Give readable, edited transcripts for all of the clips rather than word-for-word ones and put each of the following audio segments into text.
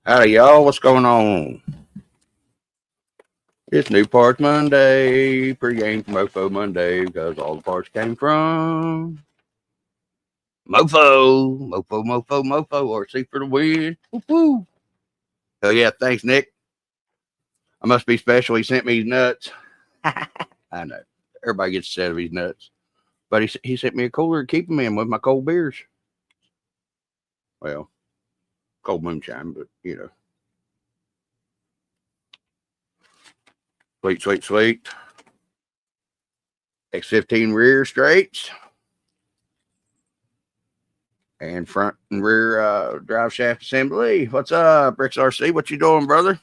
Howdy, y'all. What's going on? It's New Parts Monday. Pre-game Mofo Monday because all the parts came from Mofo. Mofo, Mofo, Mofo. RC for the win. Woo-hoo. Hell yeah. Thanks, Nick. I must be special. He sent me his nuts. I know. Everybody gets a set of his nuts. But he sent me a cooler to keep them in with my cold beers. Well, cold moonshine, but you know. Sweet, sweet, sweet. X15 rear straights. And front and rear drive shaft assembly. What's up, Bricks RC? What you doing, brother?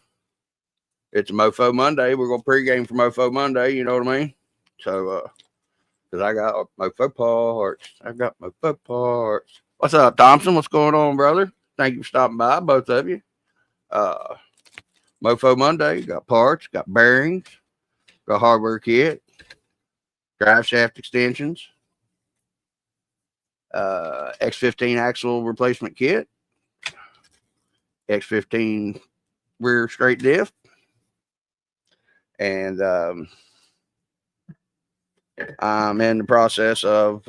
It's a Mofo Monday. We're going to pregame for Mofo Monday. You know what I mean? So, because I got Mofo parts. I got Mofo parts. What's up, Thompson? What's going on, brother? Thank you for stopping by, both of you. Mofo Monday. Got parts. Got bearings. Got hardware kit. Drive shaft extensions. X15 axle replacement kit. X15 rear straight diff. And I'm in the process of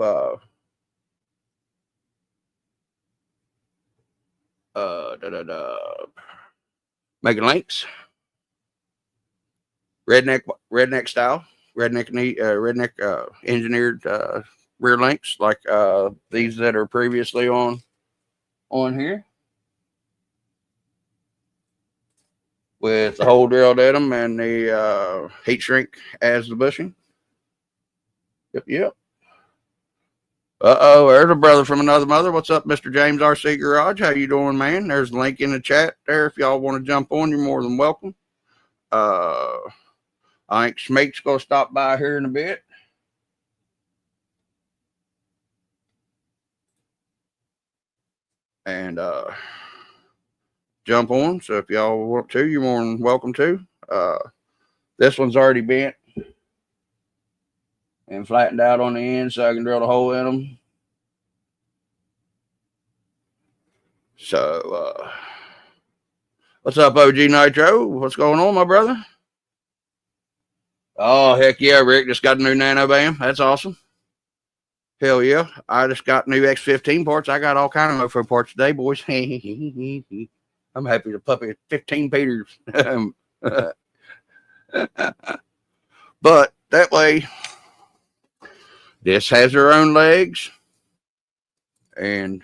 making links. Redneck style. Redneck engineered rear links like these that are previously on here, with the hole drilled at them and the heat shrink as the bushing. Yep. There's a brother from another mother. What's up, Mr. James RC Garage? How you doing, man? There's a link in the chat there. If y'all want to jump on, you're more than welcome. I think Smake's going to stop by here in a bit. And jump on. So if y'all want to, you're more than welcome to. This one's already bent and flattened out on the end so I can drill a hole in them. So, what's up, OG Nitro? What's going on, my brother? Oh, heck yeah, Rick just got a new Nano Bam. That's awesome. Hell yeah. I just got new X15 parts. I got all kind of mofo parts today, boys. I'm happy to puppy 15 Peters. But that way, this has her own legs. And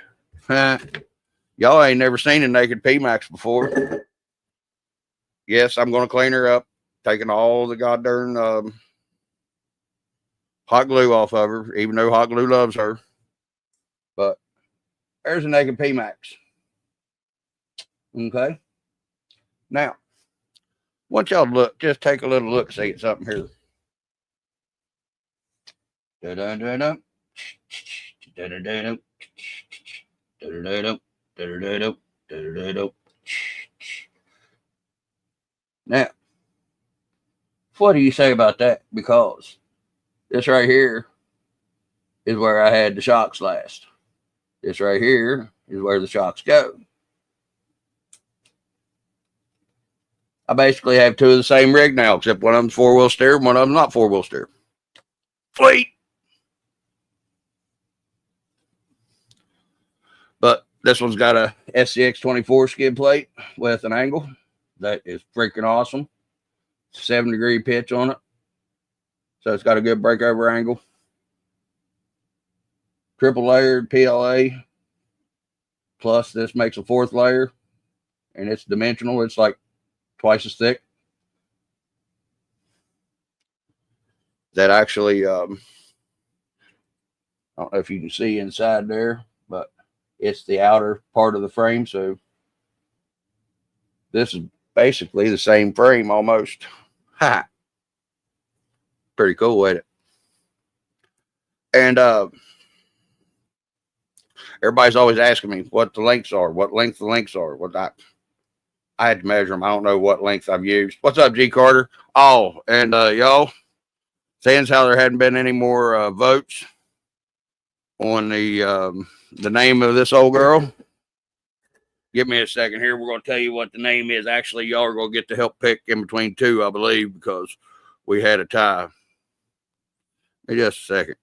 y'all ain't never seen a naked P-Max before. Yes, I'm going to clean her up, taking all the goddamn hot glue off of her, even though hot glue loves her. But there's a naked P-Max. Okay. Now, once y'all look, just take a little look, see at something here. Da-da-da-da. Da-da-da-da. Da-da-da-da. Da-da-da-da. Da-da-da-da. Now, what do you say about that? Because this right here is where I had the shocks last. This right here is where the shocks go. I basically have two of the same rig now, except one of them's four-wheel steer and one of them's not four-wheel steer. Sweet! But this one's got a SCX24 skid plate with an angle. That is freaking awesome. 7-degree pitch on it. So it's got a good breakover angle. Triple layered PLA. Plus this makes a fourth layer. And it's dimensional. It's like twice as thick. That actually, I don't know if you can see inside there, but it's the outer part of the frame. So this is basically the same frame almost. Ha! Pretty cool, ain't it? And everybody's always asking me what the lengths are, what length the links are. What I had to measure them. I don't know what length I've used. What's up, G Carter? Oh, and y'all, Saying how there hadn't been any more votes on the name of this old girl. Give me a second here. We're going to tell you what the name is. Actually, y'all are going to get to help pick in between two, I believe, because we had a tie. Give me just a second.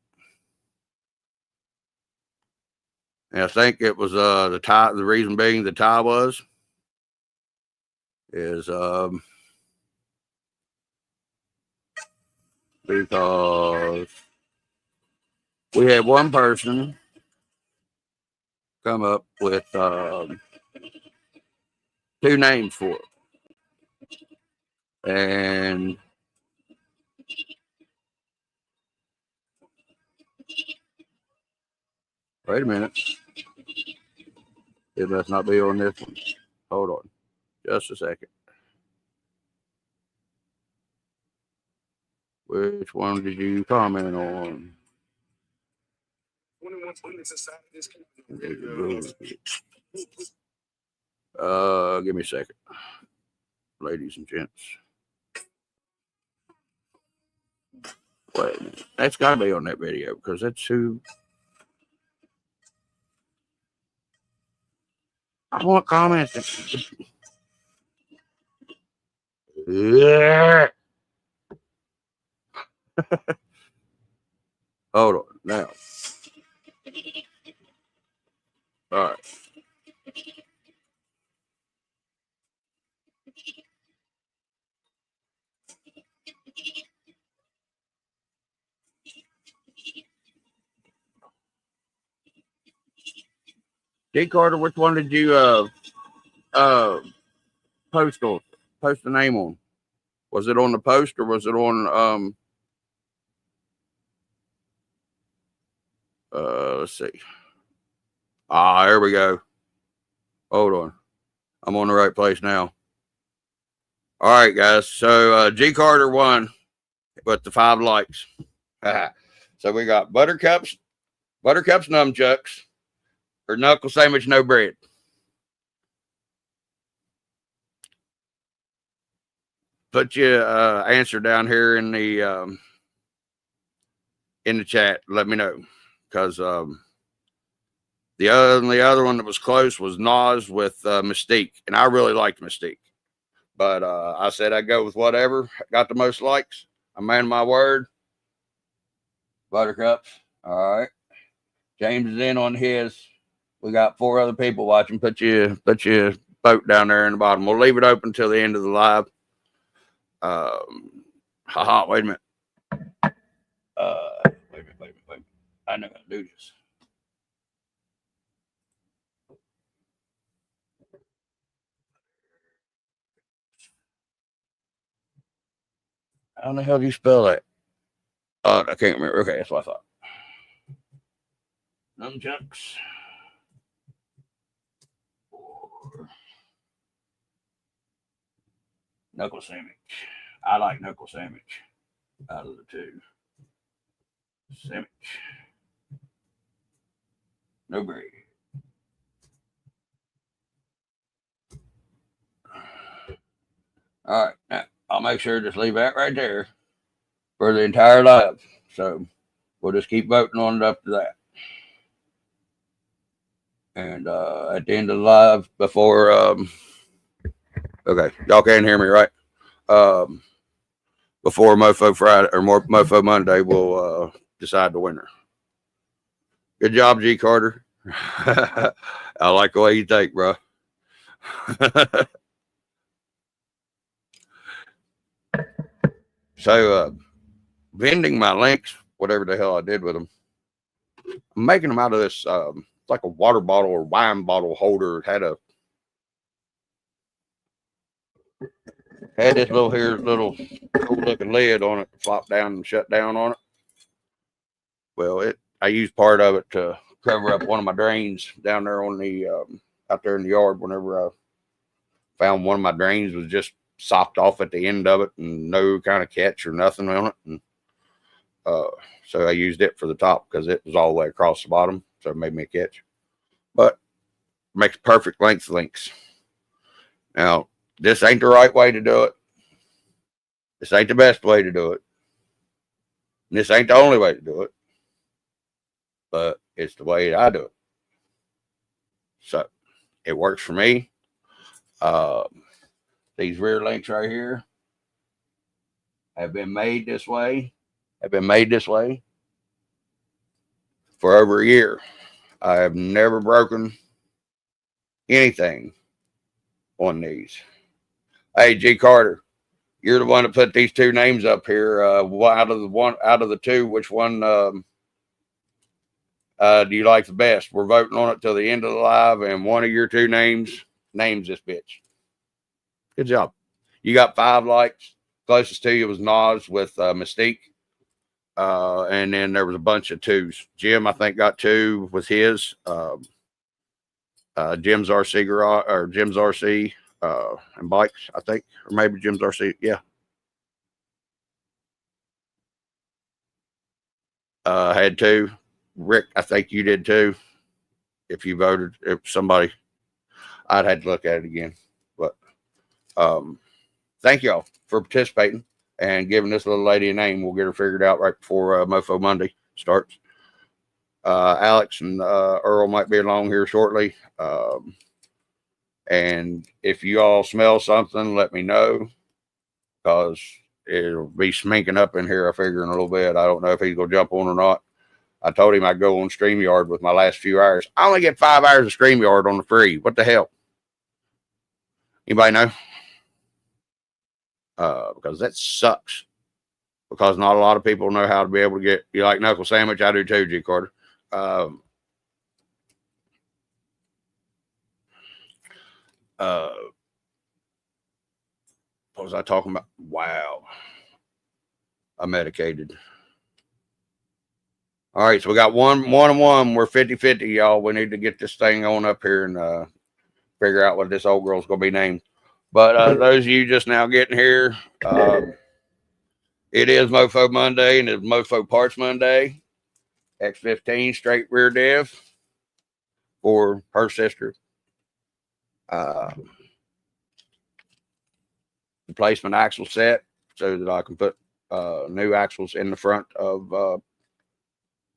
And I think it was the tie. The reason being the tie is because we had one person come up with two names for it. And wait a minute. It must not be on this one. Hold on. Just a second. Which one did you comment on? Give me a second. Ladies and gents. Wait a minute. That's got to be on that video because that's who. I want comments. Yeah. Hold on. Now. All right. G Carter, which one did you post the name on? Was it on the post or was it on let's see. There we go. Hold on. I'm on the right place now. All right, guys. So G Carter won with the 5 likes. So we got Buttercups nunchucks, or knuckle sandwich, no bread. Put your answer down here in the chat. Let me know, because the other one that was close was Nas with Mystique, and I really liked Mystique, but I said I'd go with whatever got the most likes. I'm man of my word. Buttercups. All right. James is in on his. We got 4 other people watching. Put your vote down there in the bottom. We'll leave it open until the end of the live. Wait a minute. Wait a minute. I know how to do this. How the hell do you spell that? I can't remember. Okay, that's what I thought. Nunchucks. Knuckle sandwich. I like knuckle sandwich out of the 2. Sandwich. No bread. All right. Now, I'll make sure to just leave that right there for the entire live. So we'll just keep voting on it up to that. And at the end of the live, before okay, y'all can't hear me, right? Before Mofo Friday or Mofo Monday, we'll decide the winner. Good job, G Carter. I like the way you think, bro. So vending my links, whatever the hell I did with them, I'm making them out of this like a water bottle or wine bottle holder. It had this little cool looking lid on it, flop down and shut down on it. Well, I used part of it to cover up one of my drains down there on the out there in the yard. Whenever I found one of my drains was just socked off at the end of it and no kind of catch or nothing on it, and so I used it for the top because it was all the way across the bottom, so it made me a catch. But makes perfect length links. Now, this ain't the right way to do it. This ain't the best way to do it. And this ain't the only way to do it, but it's the way I do it. So it works for me. These rear links right here have been made this way. For over a year. I have never broken anything on these. Hey, G Carter, you're the one that put these two names up here. Out of the two, which one do you like the best? We're voting on it till the end of the live, and one of your two names this bitch. Good job. You got 5 likes. Closest to you was Nas with Mystique. And then there was a bunch of 2s. Jim, I think, got 2 with his. Jim's RC and bikes, I think, or maybe Jim's RC. Yeah. Had 2. Rick, I think you did too. If you voted, if somebody, I'd had to look at it again. But thank y'all for participating and giving this little lady a name. We'll get her figured out right before Mofo Monday starts. Alex and Earl might be along here shortly. And if you all smell something, let me know, because it'll be sminking up in here, I figure, in a little bit. I don't know if he's going to jump on or not. I told him I'd go on StreamYard with my last few hours. I only get 5 hours of StreamYard on the free. What the hell? Anybody know? Because that sucks. Because not a lot of people know how to be able to get. You like knuckle sandwich? I do too, G Carter. What was I talking about? Wow. I'm medicated. All right, so we got one and one. We're 50-50, y'all. We need to get this thing on up here and figure out what this old girl's going to be named. But those of you just now getting here, it is Mofo Monday, and it's Mofo Parts Monday. X15 straight rear diff for her sister. Replacement axle set so that I can put new axles in the front of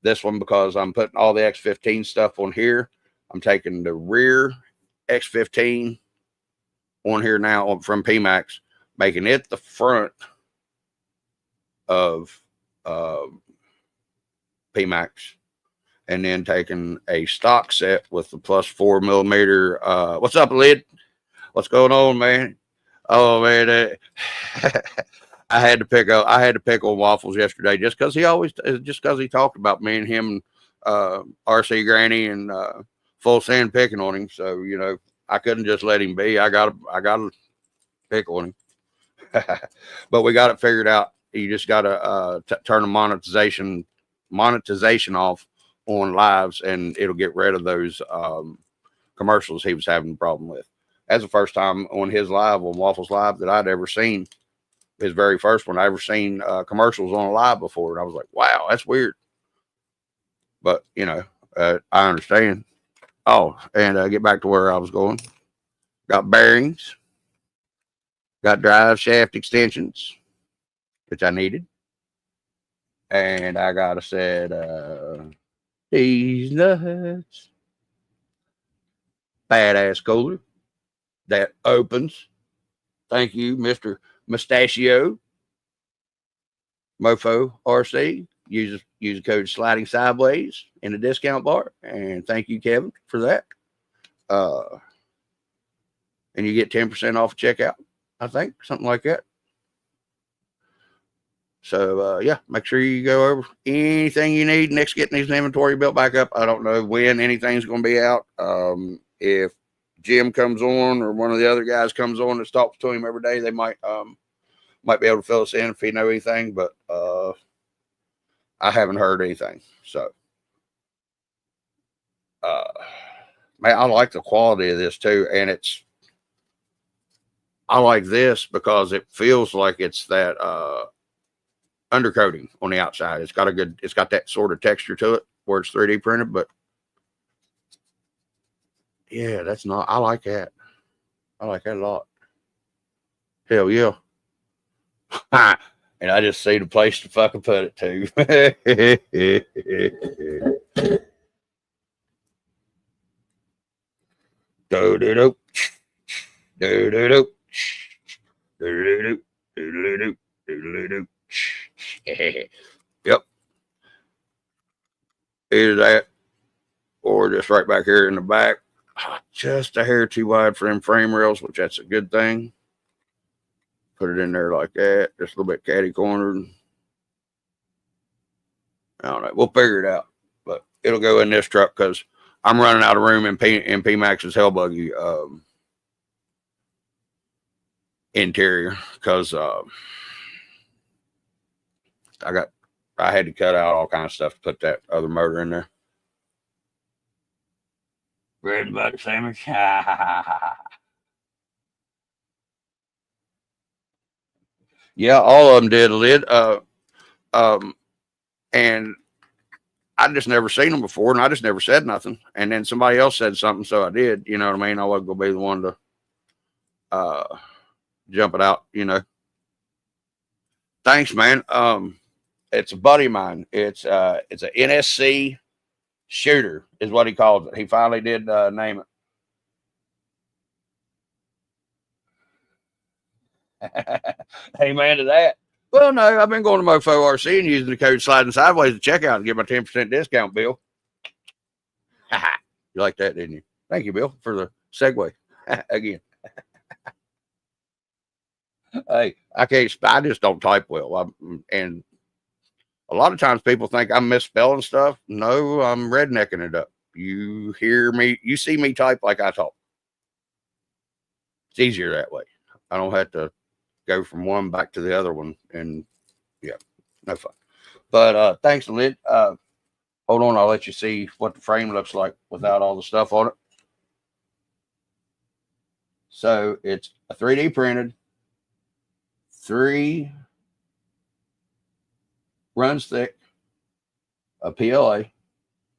this one, because I'm putting all the X15 stuff on here. I'm taking the rear X15 on here now from PMAX, making it the front of PMAX, and then taking a stock set with the plus 4 millimeter. What's up, Lid? What's going on, man? Oh man, I had to pick on Waffles yesterday just because he talked about me and him, RC Granny and Full Sand picking on him. So I couldn't just let him be. I got to pick on him. But we got it figured out. You just got to turn the monetization off on lives, and it'll get rid of those commercials he was having a problem with. That's the first time on his live, on Waffles Live, that I'd ever seen. His very first one I ever seen commercials on a live before, and I was like, wow, that's weird. But I understand. Oh, and get back to where I was going. Got bearings, got drive shaft extensions, which I needed, and I got a set these nuts, badass cooler that opens. Thank you, Mr. Mustachio. Mofo RC. Use the code sliding sideways in the discount bar. And thank you, Kevin, for that. And you get 10% off checkout, I think, something like that. So yeah, make sure you go over anything you need. Next, getting these inventory built back up. I don't know when anything's going to be out. If Jim comes on or one of the other guys comes on and talks to him every day, they might be able to fill us in if he know anything. But I haven't heard anything. So man, I like the quality of this too, and I like this because it feels like it's that undercoating on the outside. It's got that sort of texture to it where it's 3D printed, but yeah, I like that. I like that a lot. Hell yeah. And I just see the place to fucking put it to. Do do do do do do do do do do. Yep, either that or just right back here in the back. Just a hair too wide for them frame rails, which that's a good thing. Put it in there like that, just a little bit catty cornered. I don't know. We'll figure it out, but it'll go in this truck because I'm running out of room in P Max's Hell Buggy interior because I had to cut out all kinds of stuff to put that other motor in there. Bread and butter sandwich. Yeah, all of them did a lid. And I just never seen them before, and I just never said nothing. And then somebody else said something, so I did. You know what I mean? I wasn't gonna be the one to jump it out. You know. Thanks, man. It's a buddy of mine. It's a NSC shooter, is what he calls it. He finally did name it. Amen to that. Well, no, I've been going to Mofo RC and using the code sliding sideways to checkout and get my 10% discount, Bill. You like that, didn't you? Thank you, Bill, for the segue again. Hey, I just don't type well. And a lot of times people think I'm misspelling stuff. No, I'm rednecking it up. You hear me, you see me type like I talk. It's easier that way. I don't have to go from one back to the other one. And yeah, no fun. But thanks, Lid. Hold on, I'll let you see what the frame looks like without all the stuff on it. So it's a 3D printed, 3 runs thick, a PLA.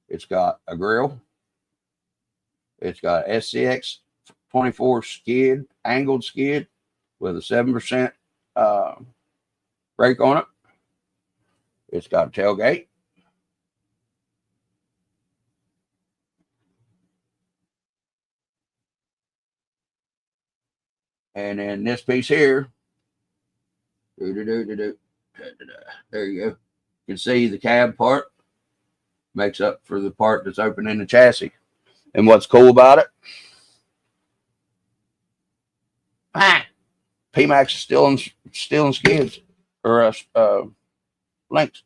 It's got a grill. It's got SCX 24 skid, angled skid with a 7% brake on it. It's got a tailgate. And then this piece here, there you go. You can see the cab part makes up for the part that's open in the chassis. And what's cool about it, P-Max is still in skids or links.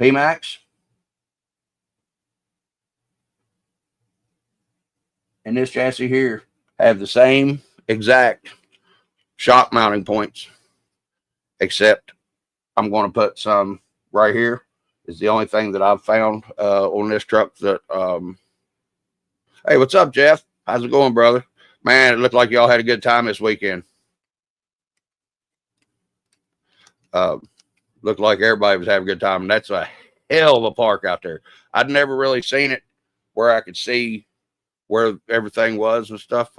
P-Max and this chassis here have the same exact shock mounting points, except I'm going to put some right here. Is the only thing that I've found on this truck that hey, what's up, Jeff? How's it going, brother? Man, it looked like y'all had a good time this weekend. Looked like everybody was having a good time, and that's a hell of a park out there. I'd never really seen it where I could see where everything was and stuff,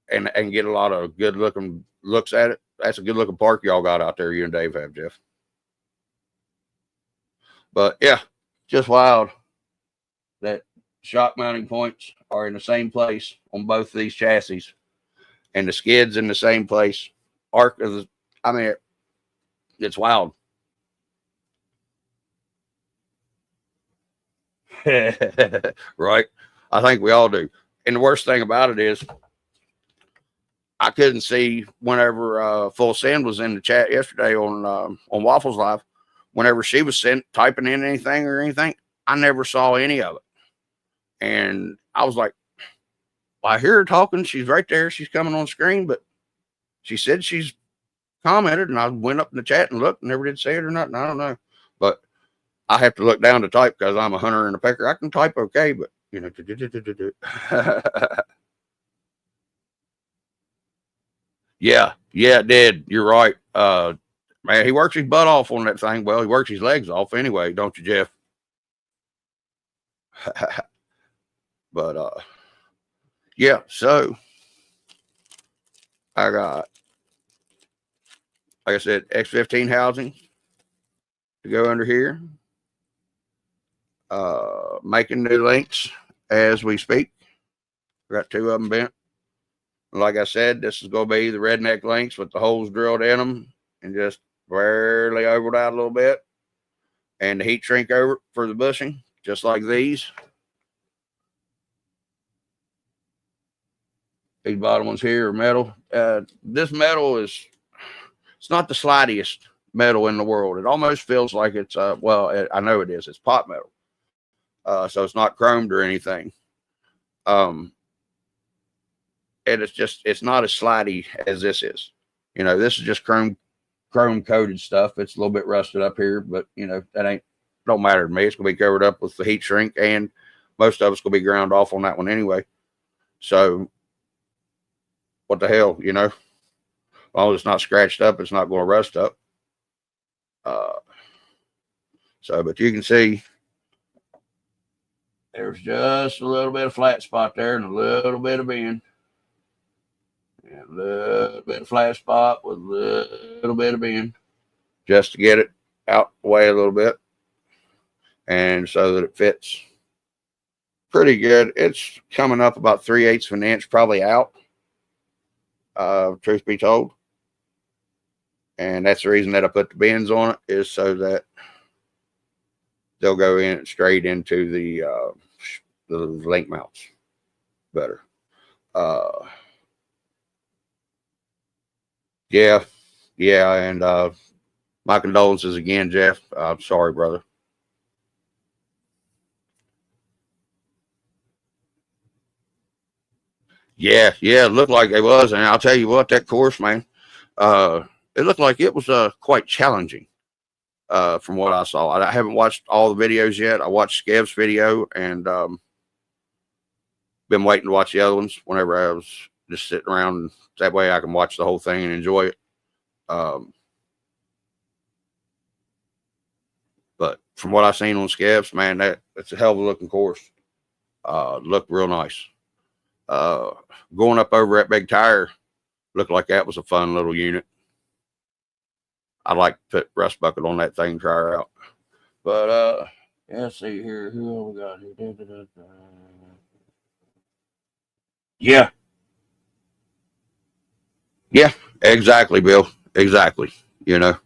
and get a lot of good looking looks at it. That's a good looking park y'all got out there. You and Dave have, Jeff. But yeah, just wild that shock mounting points are in the same place on both of these chassis, and the skids in the same place. I mean, it's wild. Right? I think we all do. And the worst thing about it is I couldn't see whenever Full Send was in the chat yesterday on Waffles Live. Whenever she was typing in anything or anything, I never saw any of it. And I was like, well, I hear her talking. She's right there. She's coming on screen, but she said she's commented, and I went up in the chat and looked and never did say it or nothing. I don't know. But I have to look down to type because I'm a hunter and a pecker. I can type okay, but you know. Yeah, it did. You're right. Man, he works his butt off on that thing. Well, he works his legs off anyway, don't you, Jeff? But yeah, so I got like I said, X15 housing to go under here. Making new links as we speak. We got 2 of them bent. Like I said, this is going to be the redneck links with the holes drilled in them and just barely ovaled out a little bit. And the heat shrink over for the bushing, just like these. These bottom ones here are metal. This metal is, it's not the slidiest metal in the world. It almost feels like it's, well, I know it is. It's pot metal. So it's not chromed or anything. And it's not as slidey as this is. You know, this is just chrome coated stuff. It's a little bit rusted up here, but you know, that don't matter to me. It's gonna be covered up with the heat shrink, and most of it's gonna be ground off on that one anyway. So what the hell, you know? As long as it's not scratched up, it's not going to rust up. But you can see there's just a little bit of flat spot there and a little bit of bend. And a little bit of flat spot with a little bit of bend, just to get it out the way a little bit, and so that it fits pretty good. It's coming up about 3/8 of an inch, probably out. Truth be told, and that's the reason that I put the bends on it, is so that they'll go in straight into the link mounts better. Yeah, and my condolences again, Jeff. I'm sorry, brother. Yeah, it looked like it was, and I'll tell you what, that course, man, it looked like it was quite challenging from what I saw. I haven't watched all the videos yet. I watched Skev's video and been waiting to watch the other ones whenever I was just sitting around. That way I can watch the whole thing and enjoy it. But from what I've seen on Skev's, man, that's a hell of a looking course. Looked real nice. Going up over that big tire looked like that was a fun little unit. I'd like to put rust bucket on that thing, try her out. But yeah, let's see here. Who we got here? Yeah, exactly, Bill. Exactly. You know,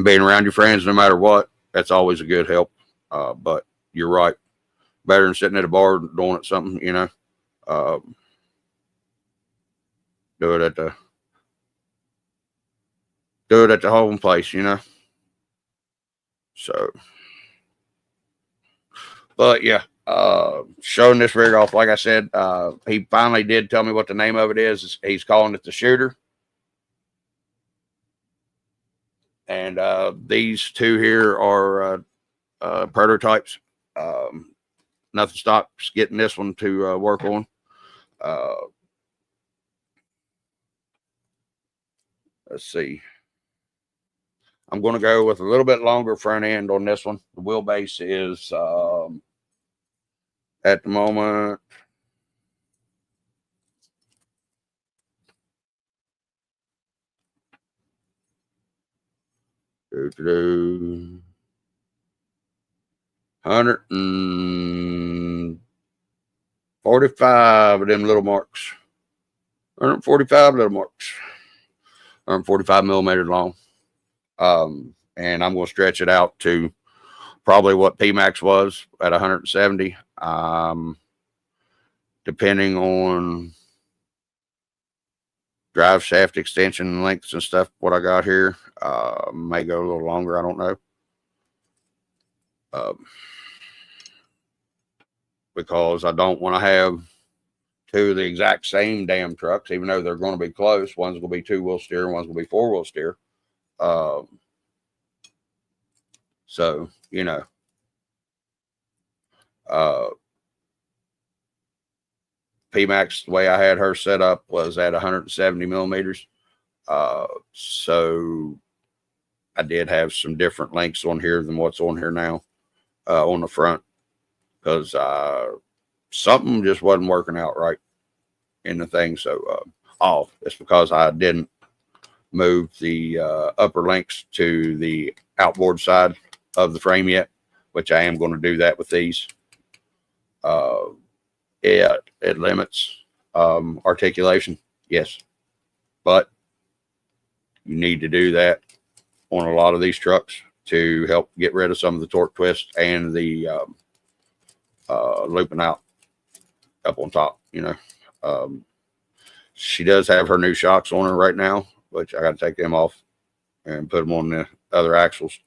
being around your friends, no matter what, that's always a good help. But you're right. Better than sitting at a bar doing it something, you know. Do it at the home place, you know. So, but yeah, showing this rig off, like I said, he finally did tell me what the name of it is. He's calling it the Shooter. And these 2 here are prototypes. Nothing stops getting this one to work on. Let's see. I'm going to go with a little bit longer front end on this one. The wheelbase is at the moment 145 of them little marks. 145 little marks. 145 millimeters long. And I'm going to stretch it out to probably what PMAX was at 170. Depending on drive shaft extension lengths and stuff, what I got here, may go a little longer. I don't know. Because I don't want to have 2 of the exact same damn trucks, even though they're going to be close. One's going to be 2-wheel steer, and one's going to be 4-wheel steer. So, you know, PMAX, the way I had her set up was at 170 millimeters. So I did have some different lengths on here than what's on here now, on the front, because something just wasn't working out right in the thing. So, it's because I didn't move the upper links to the outboard side of the frame yet, which I am going to do that with these. It limits articulation, yes, but you need to do that on a lot of these trucks to help get rid of some of the torque twist and the looping out up on top. She does have her new shocks on her right now, which I got to take them off and put them on the other axles.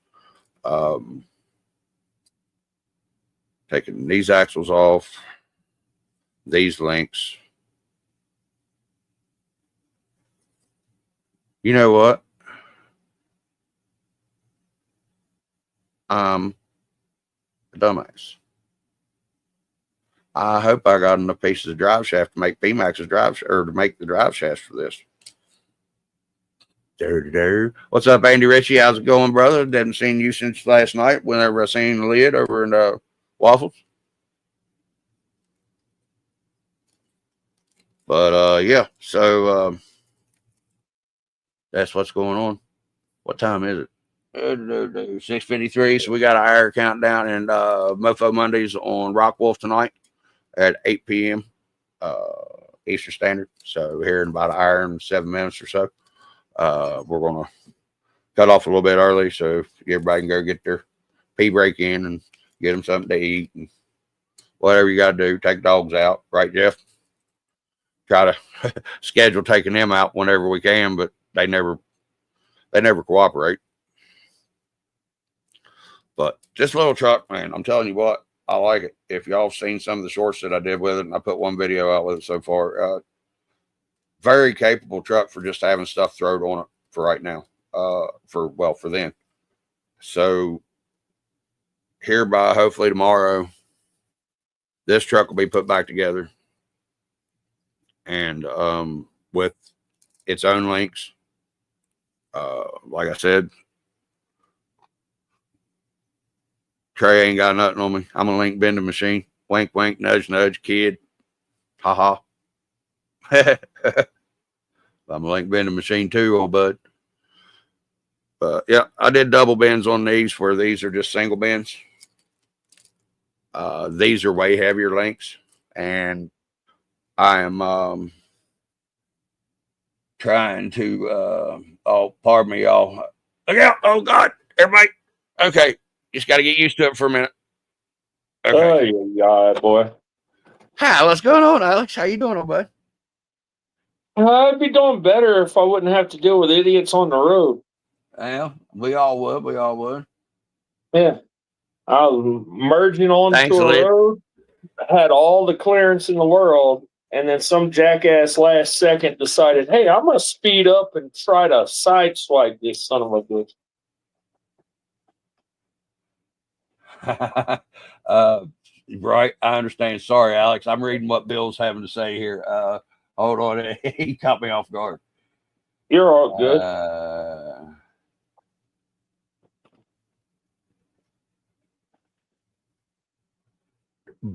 Taking these axles off, these links. You know what? A dumbass. I hope I got enough pieces of drive shaft to make PMAX's drive, or to make the drive shafts for this. What's up, Andy Ritchie? How's it going, brother? Haven't seen you since last night whenever I seen the lid over in Waffles. But yeah, so that's what's going on. What time is it? 6:53. So we got our hour countdown and Mofo Mondays on Rock Wolf tonight at 8 p.m. Eastern Standard. So here in about an hour and 7 minutes or so, we're gonna cut off a little bit early so everybody can go get their pee break in and get them something to eat and whatever you got to do. Take dogs out, right, Jeff? Try to schedule taking them out whenever we can, but they never cooperate. But this little truck, man, I'm telling you what, I like it. If y'all seen some of the shorts that I did with it, and I put one video out with it so far, very capable truck for just having stuff thrown on it for right now. For then. So hereby, hopefully tomorrow, this truck will be put back together, and with its own links. Like I said, Trey ain't got nothing on me. I'm a link bending machine. Wink, wink, nudge, nudge, kid. Ha ha. I'm a link bending machine too, old bud. But yeah, I did double bends on these where these are just single bends. These are way heavier links, and I am trying to oh, pardon me, y'all. Look out. Oh God, everybody. Okay. Just got to get used to it for a minute. Okay. Oh, yeah, boy. Hi, what's going on, Alex? How you doing, old bud? I'd be doing better if I wouldn't have to deal with idiots on the road. Well, we all would. We all would. Yeah. I was merging onto a road, had all the clearance in the world, and then some jackass last second decided, hey, I'm going to speed up and try to sideswipe this son of a bitch. Right, I understand. Sorry, Alex. I'm reading what Bill's having to say here. Hold on, he caught me off guard. You're all good.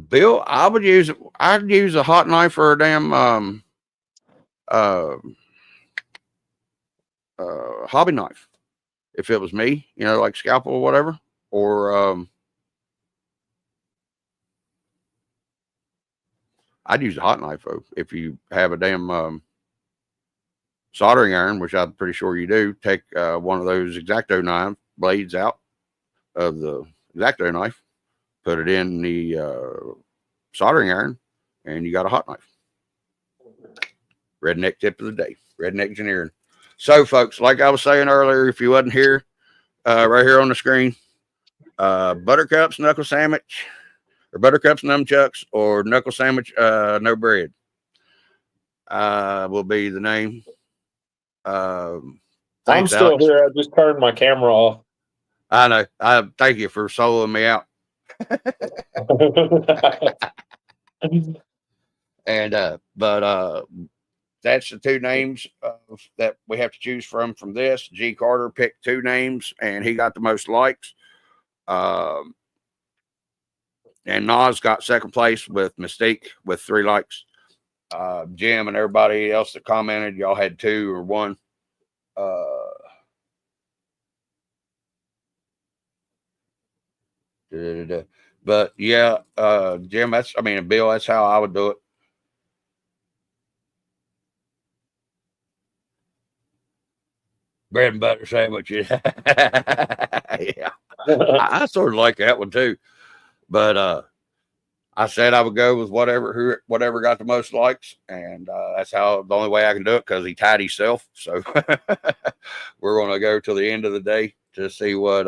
Bill, I'd use a hot knife or a damn hobby knife if it was me, like scalpel or whatever, or I'd use a hot knife though. If you have a damn soldering iron, which I'm pretty sure you do, take one of those X-Acto knife blades out of the X-Acto knife, put it in the soldering iron, and you got a hot knife. Redneck tip of the day. Redneck engineering. So, folks, like I was saying earlier, if you wasn't here, right here on the screen, Buttercup's Knuckle Sandwich, or Buttercup's Nunchucks, or Knuckle Sandwich, no bread, will be the name. I'm still Alex. here. I just turned my camera off. I know. I thank you for soloing me out. And but that's the two names that we have to choose from this. G Carter picked two names and he got the most likes. And Nas got second place with Mystique with 3 likes. Jim and everybody else that commented, y'all had 2 or 1. But yeah, Jim, Bill, that's how I would do it. Bread and butter sandwiches. Yeah. I sort of like that one too. But I said I would go with whatever got the most likes, and that's the only way I can do it, because he tied himself. So we're going to go till the end of the day to see what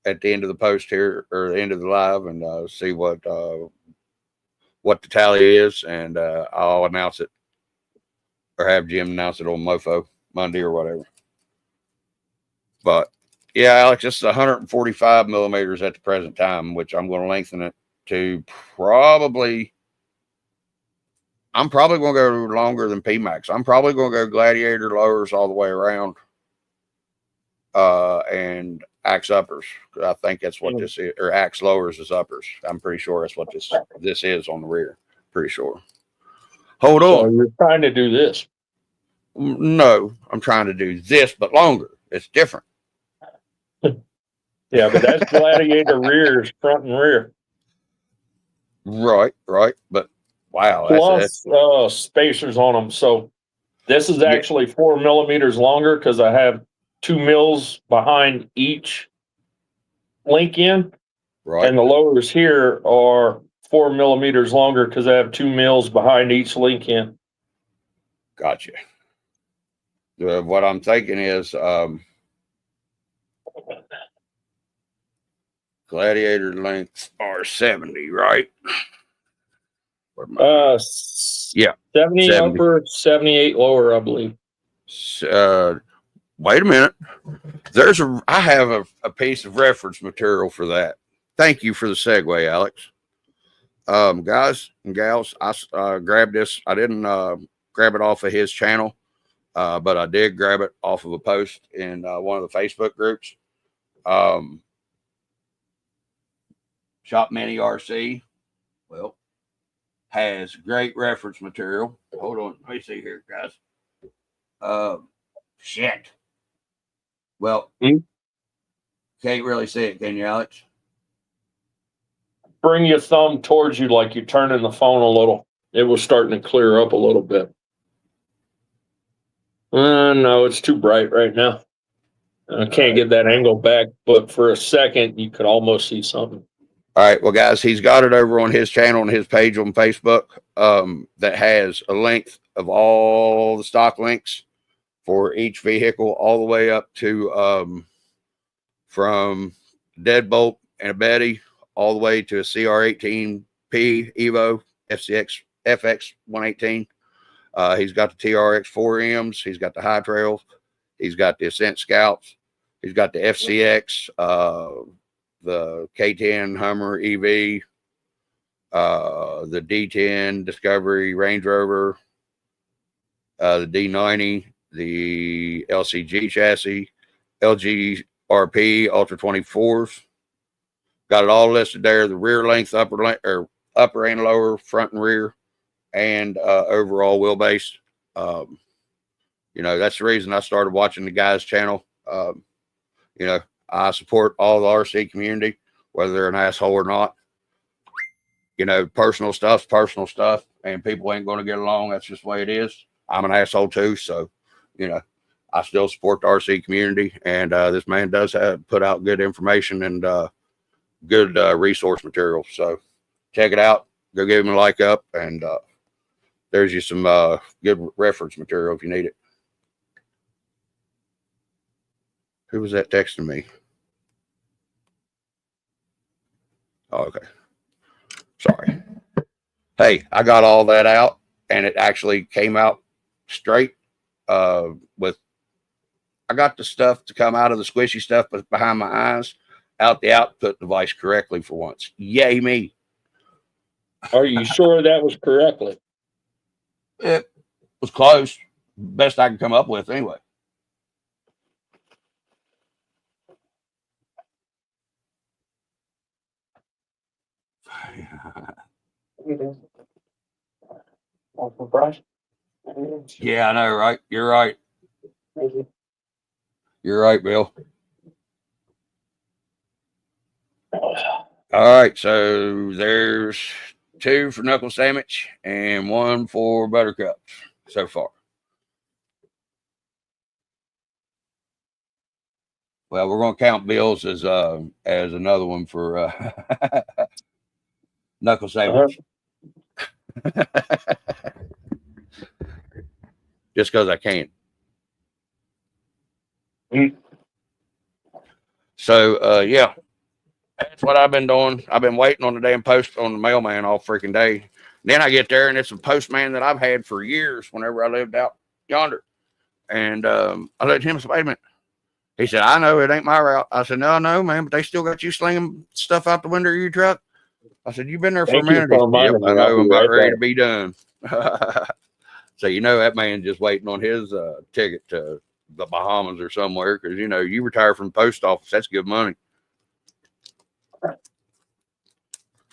at the end of the post here, or the end of the live, and see what the tally is, and I'll announce it, or have Jim announce it on Mofo Monday or whatever. But yeah, Alex, this is 145 millimeters at the present time, which I'm going to lengthen it to I'm probably going to go longer than PMAX. I'm probably going to go Gladiator lowers all the way around, and axe uppers. I think that's what this is, or axe lowers is uppers. I'm pretty sure that's what this is on the rear. Pretty sure. Hold on. So you're trying to do this? No, I'm trying to do this, but longer. It's different. Yeah, but that's Gladiator rears, front and rear. Right. But wow. Plus spacers on them. So this is actually 4 millimeters longer, because I have 2 mils behind each link in. Right. And the lowers here are 4 millimeters longer, because I have 2 mils behind each link in. Gotcha. What I'm thinking is Gladiator lengths are 70, right? Yeah, 70 upper, 78 lower, I believe. Wait a minute. I have a piece of reference material for that. Thank you for the segue, Alex. Guys and gals, I grabbed this. I didn't grab it off of his channel, but I did grab it off of a post in one of the Facebook groups. Shop Mini RC, well, has great reference material. Hold on, let me see here, guys. Shit. Well, can't really see it, can you, Alex? Bring your thumb towards you like you're turning the phone a little. It was starting to clear up a little bit. No, it's too bright right now. I can't get that angle back, but for a second, you could almost see something. All right, well, guys, he's got it over on his channel and his page on Facebook, that has a length of all the stock links for each vehicle, all the way up to from Deadbolt and a Betty, all the way to a CR18P Evo FX 118. He's got the TRX 4Ms. He's got the High Trails. He's got the Ascent Scouts. He's got the FCX, the K10 Hummer EV, the D10 Discovery Range Rover, the D90, the LCG chassis, LG RP Ultra 24s. Got it all listed there. The rear length, upper and lower, front and rear, and overall wheelbase. That's the reason I started watching the guy's channel. I support all the RC community, whether they're an asshole or not. Personal stuff's personal stuff, and people ain't going to get along. That's just the way it is. I'm an asshole too, so I still support the RC community, and this man does put out good information and good resource material. So check it out. Go give him a like up, and there's you some good reference material if you need it. Who was that texting me? Oh, okay. Sorry. Hey, I got all that out, and it actually came out straight. I got the stuff to come out of the squishy stuff, but behind my eyes, out the output device correctly for once. Yay me. Are you sure that was correctly? It was close. Best I could come up with anyway. Yeah, I know, right? You're right. You're right, Bill. All right, so there's 2 for knuckle sandwich and 1 for buttercups so far. Well, we're going to count Bill's as another one for knuckle sandwich. Just because I can. So, yeah, that's what I've been doing. I've been waiting on the damn post on the mailman all freaking day. Then I get there, and it's a postman that I've had for years whenever I lived out yonder. And I let him say, wait a minute. He said, I know it ain't my route. I said, no, man, but they still got you slinging stuff out the window of your truck. I said, you've been there for a minute. He said, yep, I know, I'm about ready to be done. So, you know, that man just waiting on his ticket to the Bahamas or somewhere because, you know, you retire from the post office. That's good money.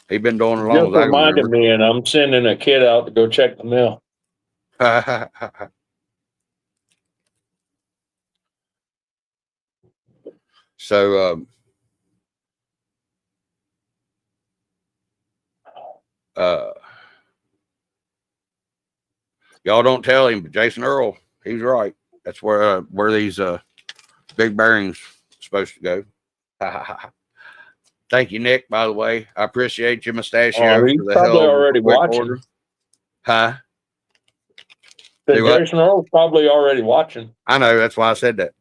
He been doing it long just reminded me, and I'm sending a kid out to go check the mail. So, y'all don't tell him, but Jason Earl, he's right. That's where these big bearings supposed to go. Thank you, Nick, by the way. I appreciate your mustachio He's for the probably hell already watching. Order. Huh? Jason Earl's probably already watching. I know. That's why I said that.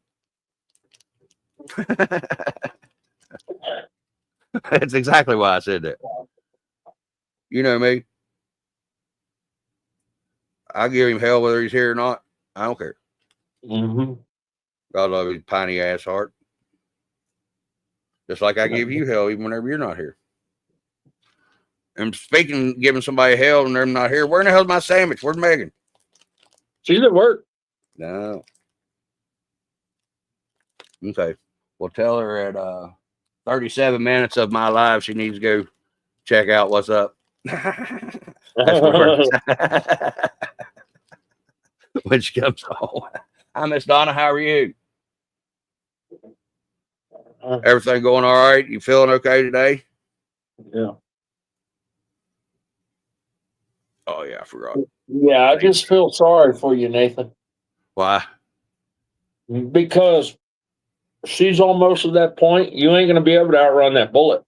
That's exactly why I said that. You know me. I'll give him hell whether he's here or not. I don't care. God love his piney ass heart. Just like I give you hell even whenever you're not here. And speaking of giving somebody hell and they're not here, where in the hell's my sandwich? Where's Megan? She's at work. No. Okay. Well, tell her at 37 minutes of my life she needs to go check out what's up. That's when she comes home. Hi, Miss Donna. How are you? Everything going all right? You feeling okay today? Yeah. Oh, yeah, I forgot. Yeah, I just feel sorry for you, Nathan. Why? Because she's almost at that point. You ain't going to be able to outrun that bullet.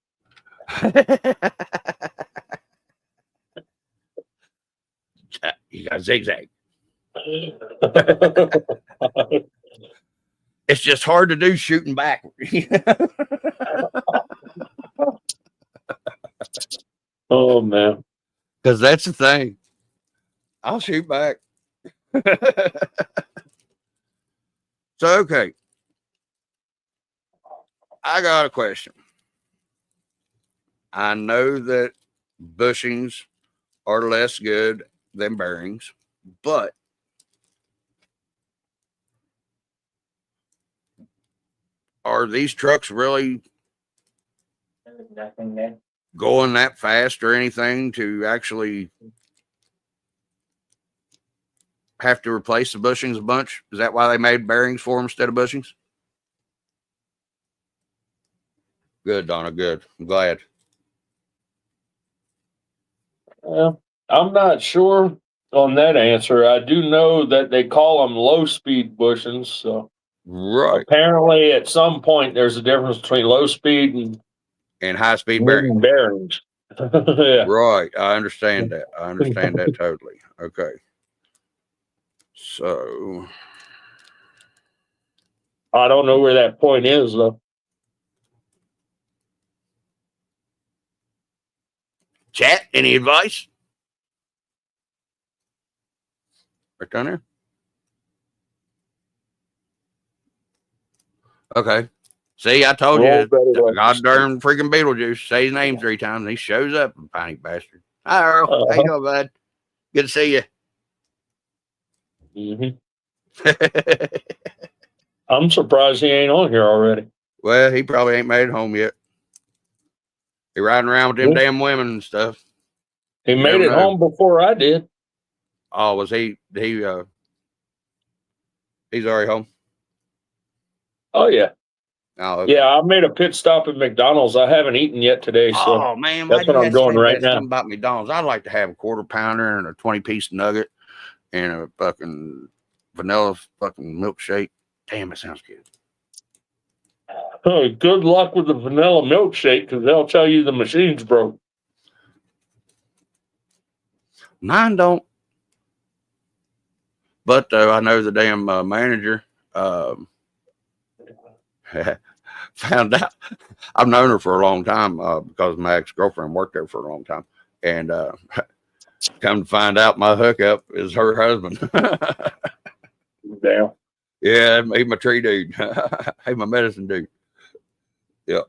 You got zigzag. It's just hard to do shooting backward. Oh, man. Because that's the thing. I'll shoot back. So, okay. I got a question. I know that bushings are less good than bearings, but are these trucks really going that fast or anything to actually have to replace the bushings a bunch? Is that why they made bearings for them instead of bushings? Good, Donna. Good. I'm glad. I'm not sure on that answer. I do know that they call them low speed bushings. So right. Apparently, at some point, there's a difference between low speed and high speed bearings. Yeah. Right. I understand that. I understand that totally. Okay. So I don't know where that point is, though. Chat, any advice? Right down there. Okay. See, I told you, God darn freaking Beetlejuice. Say his name 3 times and he shows up, piney bastard. Hi, Earl. How you doing, bud? Good to see you. I'm surprised he ain't on here already. Well, he probably ain't made it home yet. He riding around with them damn women and stuff. He made it home before I did. Oh, was he? He's already home. Oh yeah. Oh, okay. Yeah, I made a pit stop at McDonald's. I haven't eaten yet today, so Oh man, that's what I'm doing right now. Something about McDonald's. I'd like to have a quarter pounder and a 20-piece nugget and a fucking vanilla fucking milkshake. Damn, it sounds good. Oh, good luck with the vanilla milkshake because they'll tell you the machine's broke. Mine don't. But I know the damn manager found out. I've known her for a long time because my ex-girlfriend worked there for a long time. And come to find out my hookup is her husband. Damn. Yeah, he's my tree dude. He's my medicine dude. Yeah.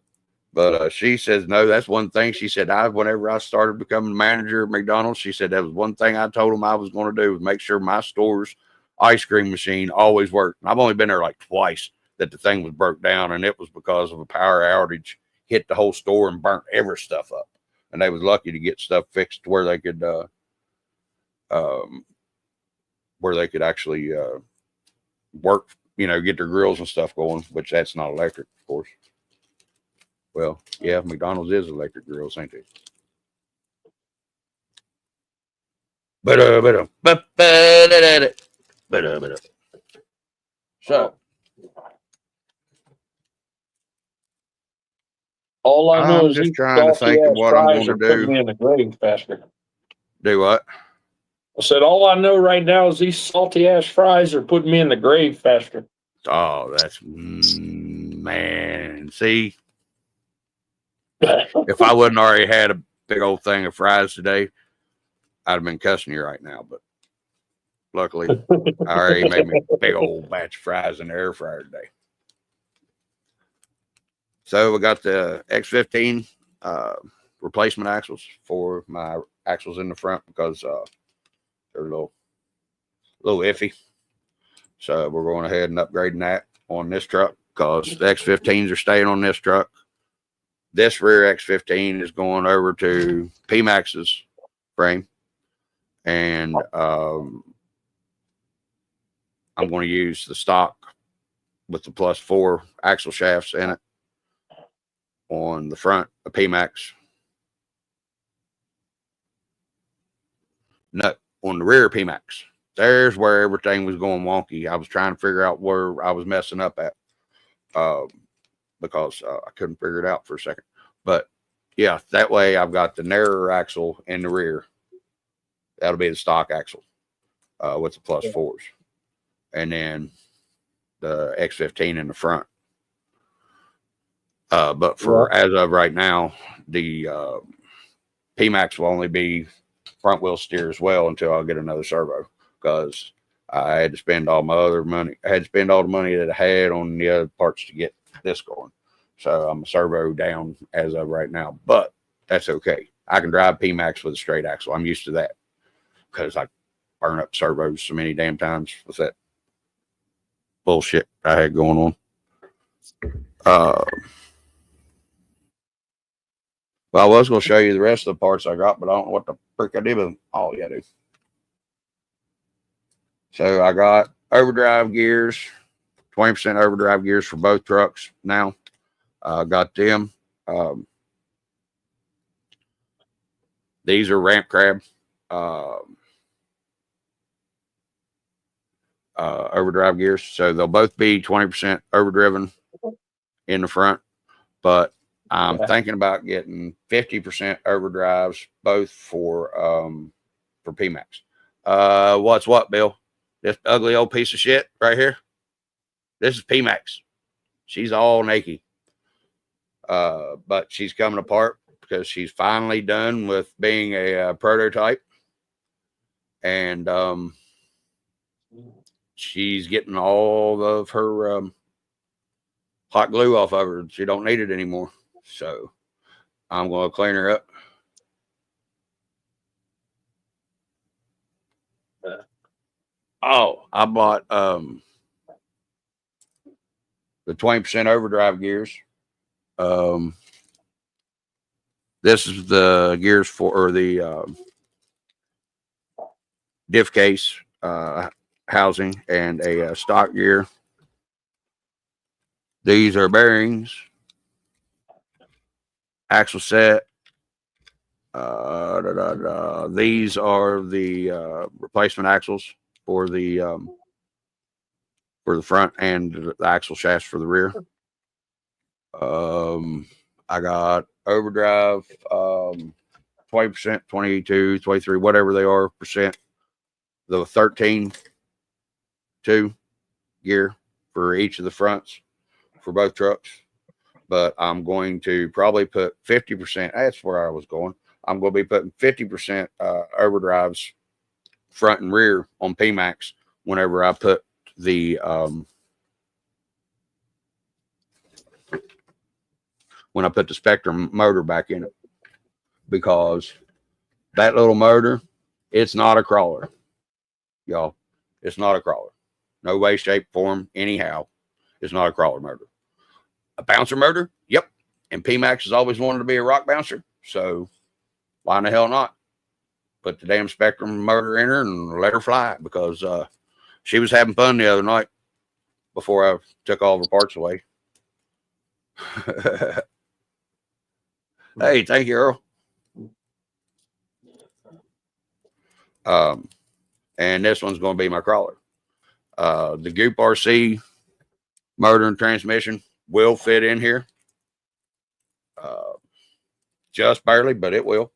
But she says, no, that's one thing. She said, whenever I started becoming manager at McDonald's, she said that was one thing I told them I was going to do was make sure my store's ice cream machine always worked. I've only been there like twice that the thing was broke down, and it was because of a power outage hit the whole store and burnt every stuff up. And they was lucky to get stuff fixed where they could actually work, get their grills and stuff going, which that's not electric, of course. Well, yeah, McDonald's is electric grills, ain't it? So all I know I'm is just these trying to think of what I'm fries going are to putting do. me in the grave faster. Do what? I said all I know right now is these salty ass fries are putting me in the grave faster. Oh, that's man. See, if I wouldn't already had a big old thing of fries today, I'd have been cussing you right now. But luckily, I already made me a big old batch of fries in the air fryer today. So we got the X15 replacement axles for my axles in the front because they're a little iffy. So we're going ahead and upgrading that on this truck because the X15s are staying on this truck. This rear X15 is going over to P-Max's frame. And I'm going to use the stock with the +4 axle shafts in it on the front of P-Max. No, on the rear P-Max. There's where everything was going wonky. I was trying to figure out where I was messing up at because I couldn't figure it out for a second. But yeah, that way I've got the narrower axle in the rear. That'll be the stock axle with the +4s. And then the X15 in the front. But for as of right now, the P-Max will only be front wheel steer as well until I get another servo because I had to spend all my other money. I had to spend all the money that I had on the other parts to get this going. So I'm a servo down as of right now, but that's okay. I can drive P-Max with a straight axle. I'm used to that because I burn up servos so many damn times with that bullshit I had going on. Well, I was going to show you the rest of the parts I got, but I don't know what the frick I did with them. Oh, yeah, I do. So I got overdrive gears, 20% overdrive gears for both trucks now. I got them. These are ramp crab overdrive gears. So they'll both be 20% overdriven in the front, but I'm thinking about getting 50% overdrives both for P-Max. What's what, Bill? This ugly old piece of shit right here. This is P-Max. She's all naked. But she's coming apart because she's finally done with being a prototype. And she's getting all of her hot glue off of her. She don't need it anymore. So I'm going to clean her up. Oh, I bought the 20% overdrive gears. This is the gears or the diff case housing and a stock gear. These are bearings, axle set. These are the replacement axles for the front and the axle shafts for the rear. I got overdrive, 20%, 22, 23, whatever they are percent. The 13 2 gear for each of the fronts for both trucks. But I'm going to probably put 50%. That's where I was going. I'm going to be putting 50% overdrives front and rear on PMAX whenever I put the when I put the Spectrum motor back in it, because that little motor, it's not a crawler, y'all. It's not a crawler. No way, shape, form, anyhow. It's not a crawler motor. A bouncer motor, yep. And PMAX has always wanted to be a rock bouncer, so why in the hell not? Put the damn Spectrum motor in her and let her fly, because she was having fun the other night before I took all of her parts away. Hey, thank you, Earl. And this one's going to be my crawler. The Goop RC motor and transmission will fit in here. Just barely, but it will.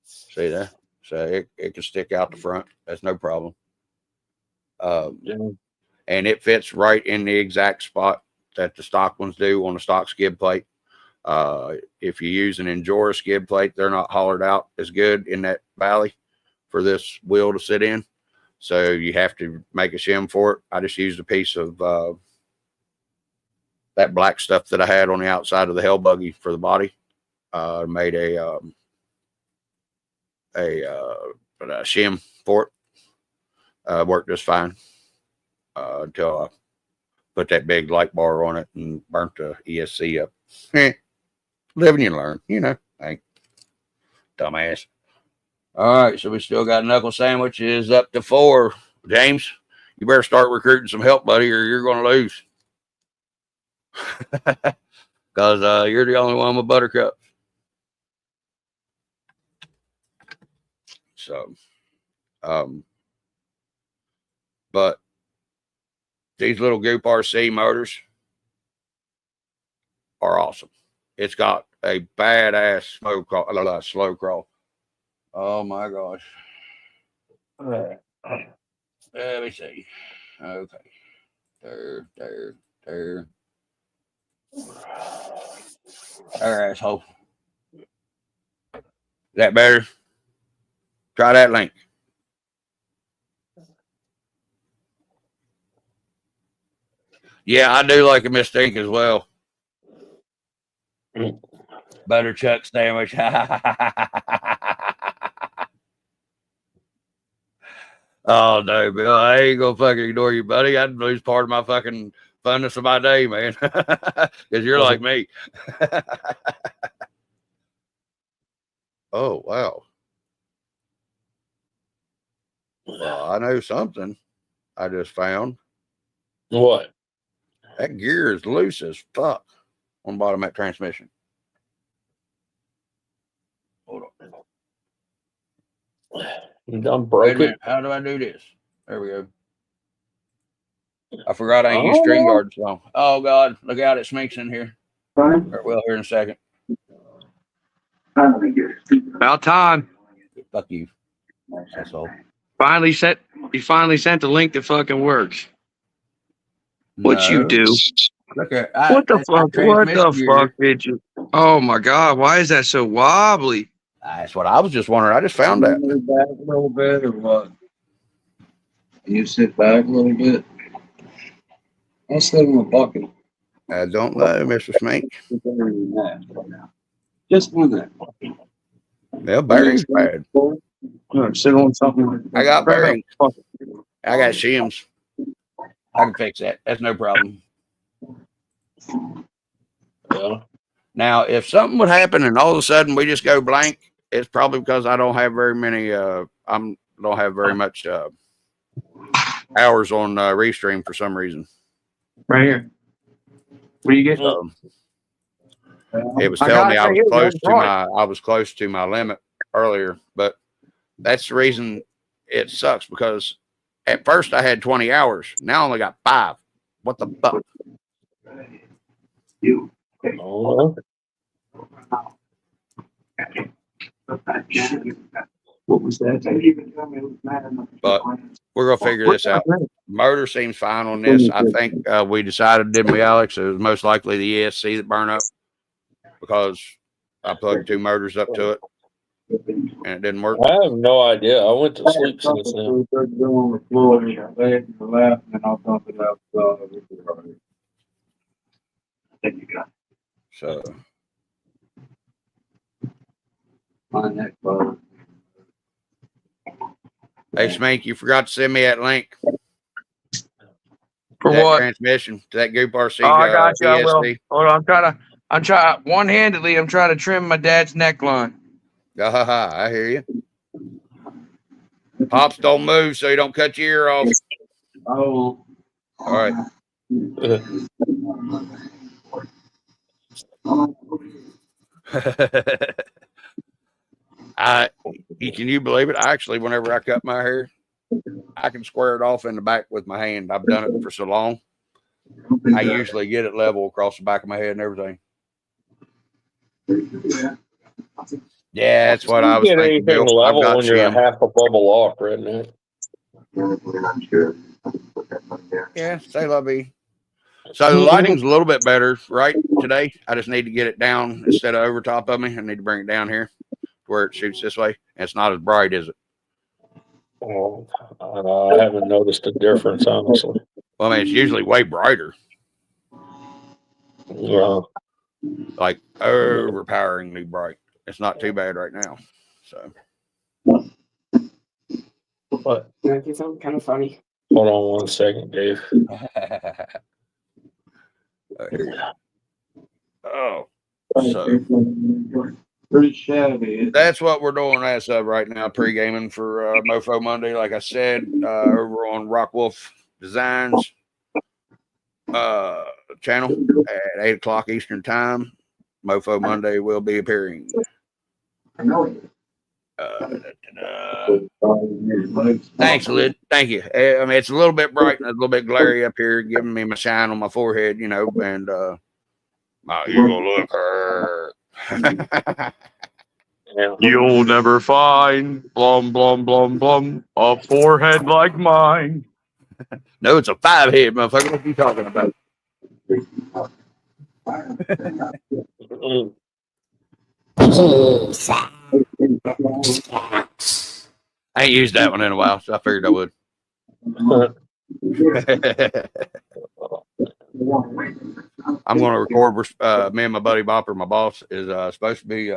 See that? So it can stick out the front. That's no problem. And it fits right in the exact spot that the stock ones do on the stock skid plate. If you use an Endura skid plate, they're not hollered out as good in that valley for this wheel to sit in. So you have to make a shim for it. I just used a piece of that black stuff that I had on the outside of the hell buggy for the body. Made a shim for it. Worked just fine until I put that big light bar on it and burnt the ESC up. Live and you learn, you know. Hey, dumbass. All right, so we still got knuckle sandwiches up to 4. James, you better start recruiting some help, buddy, or you're going to lose. Because you're the only one with buttercup. So, but these little Goop RC motors are awesome. It's got a badass slow crawl. Oh my gosh. Let me see. Okay. There. There, asshole. Is that better? Try that link. Yeah, I do like a Mystique as well. Butter chuck sandwich. Oh no, Bill, I ain't gonna fucking ignore you, buddy. I'd lose part of my fucking funness of my day, man. Because you're like me. Oh wow. Well, I know something I just found. What? That gear is loose as fuck on the bottom of that transmission. Hold on. You done broke it? How do I do this? There we go. I forgot I ain't used string guards long. Oh God, look out, it sminks in here. Well, here in a second. About time. Fuck you. That's all. You finally sent the link that fucking works. What you do? Look at what the fuck did you? Oh my God, why is that so wobbly? That's what I was just wondering. I just found that. Back a little bit or what? You sit back a little bit. I'll sit in the bucket. I don't know, Mr. Smink. Just one that. Well, bearings bad. Sit on something like that. I got bearings. I got shims. I can fix that. That's no problem. Yeah. Now, if something would happen and all of a sudden we just go blank, it's probably because I don't have very many. I don't have very much hours on Restream for some reason. Right here. What do you get? It was I telling got me it I right was here, close man. to Right. my limit earlier, but that's the reason it sucks, because at first I had 20 hours. Now I only got 5. What the fuck? Oh, What was that? But we're gonna figure this out. Motor seems fine on this. I think we decided, didn't we, Alex? It was most likely the ESC that burned up, because I plugged 2 motors up to it and it didn't work. I have no idea. I went to sleep since then. So hey, Schmink, you forgot to send me that link. For that what? transmission to that Goop RC. Oh, I got you. I will. ESC. Hold on. I'm trying one-handedly. I'm trying to trim my dad's neckline. I hear you. Pops, don't move so you don't cut your ear off. Oh. All right. Can you believe it? Actually, whenever I cut my hair, I can square it off in the back with my hand. I've done it for so long. I usually get it level across the back of my head and everything. Yeah, that's what I was get thinking, anything Bill. I've level got when you're a shim. half a bubble off, redneck. Yeah, say lovey. So the lighting's a little bit better, right? Today, I just need to get it down instead of over top of me. I need to bring it down here where it shoots this way. And it's not as bright, is it? Oh, I haven't noticed a difference, honestly. Well, I mean, it's usually way brighter, like overpoweringly bright. It's not too bad right now. So, What? Can I do something kind of funny? Hold on 1 second, Dave. Oh, so Pretty shabby. that's what we're doing as of right now, pre-gaming for Mofo Monday. Like I said, over on Rock Wolf Designs channel at 8 o'clock Eastern Time. Mofo Monday will be appearing. Thanks, Lid. Thank you. I mean, it's a little bit bright and a little bit glary up here, giving me my shine on my forehead, you know, and you gonna look her. You'll never find blum blum blum blum a forehead like mine. No, it's a 5-head, motherfucker. What are you talking about? I ain't used that one in a while, so I figured I would. I'm going to record. Me and my buddy Bopper, my boss, is supposed to be.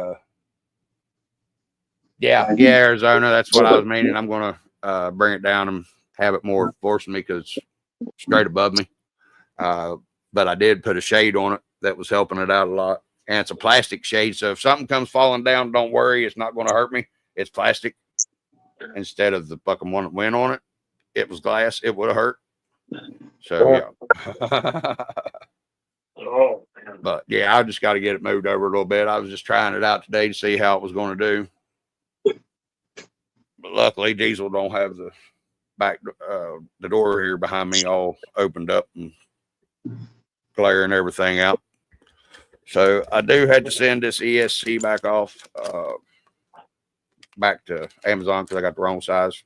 Arizona. That's what I was meaning. I'm going to bring it down and have it more forcing me because it's straight above me. But I did put a shade on it that was helping it out a lot. And it's a plastic shade. So if something comes falling down, don't worry. It's not going to hurt me. It's plastic instead of the fucking one that went on it. It was glass. It would have hurt. So, yeah. But, yeah, I just got to get it moved over a little bit. I was just trying it out today to see how it was going to do. But luckily, Diesel don't have the back, the door here behind me all opened up and glaring everything out. So I do have to send this ESC back off, back to Amazon because I got the wrong size.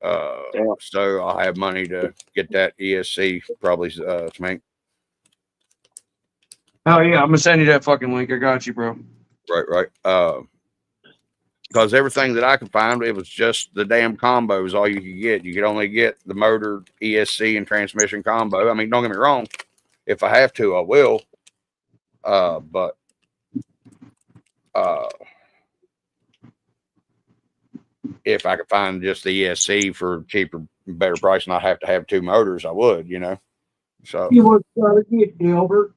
So I'll have money to get that ESC probably to make. Oh yeah, I'm gonna send you that fucking link. I got you, bro. Right. Because everything that I could find, it was just the damn combos. All you could get. You could only get the motor, ESC, and transmission combo. I mean, don't get me wrong. If I have to, I will. But if I could find just the ESC for cheaper, better price, and I have to have 2 motors, I would, you know. So You want to try to get Gilbert?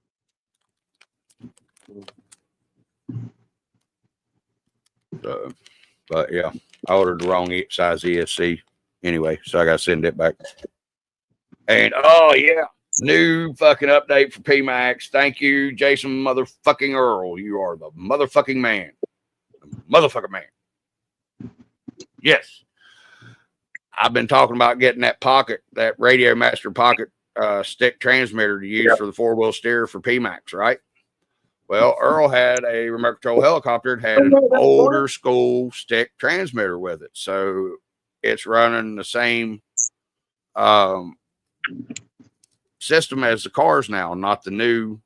but yeah, I ordered the wrong size ESC Anyway, so I got to send it back. And oh yeah, new fucking update for PMAX. Thank you, Jason motherfucking Earl. You are the motherfucking man. Motherfucking man. Yes. I've been talking about getting that Radio Master Pocket stick transmitter to use for the 4-wheel steer for PMAX, right? Well, Earl had a remote control helicopter that had an older school stick transmitter with it. So it's running the same system as the cars now, not the new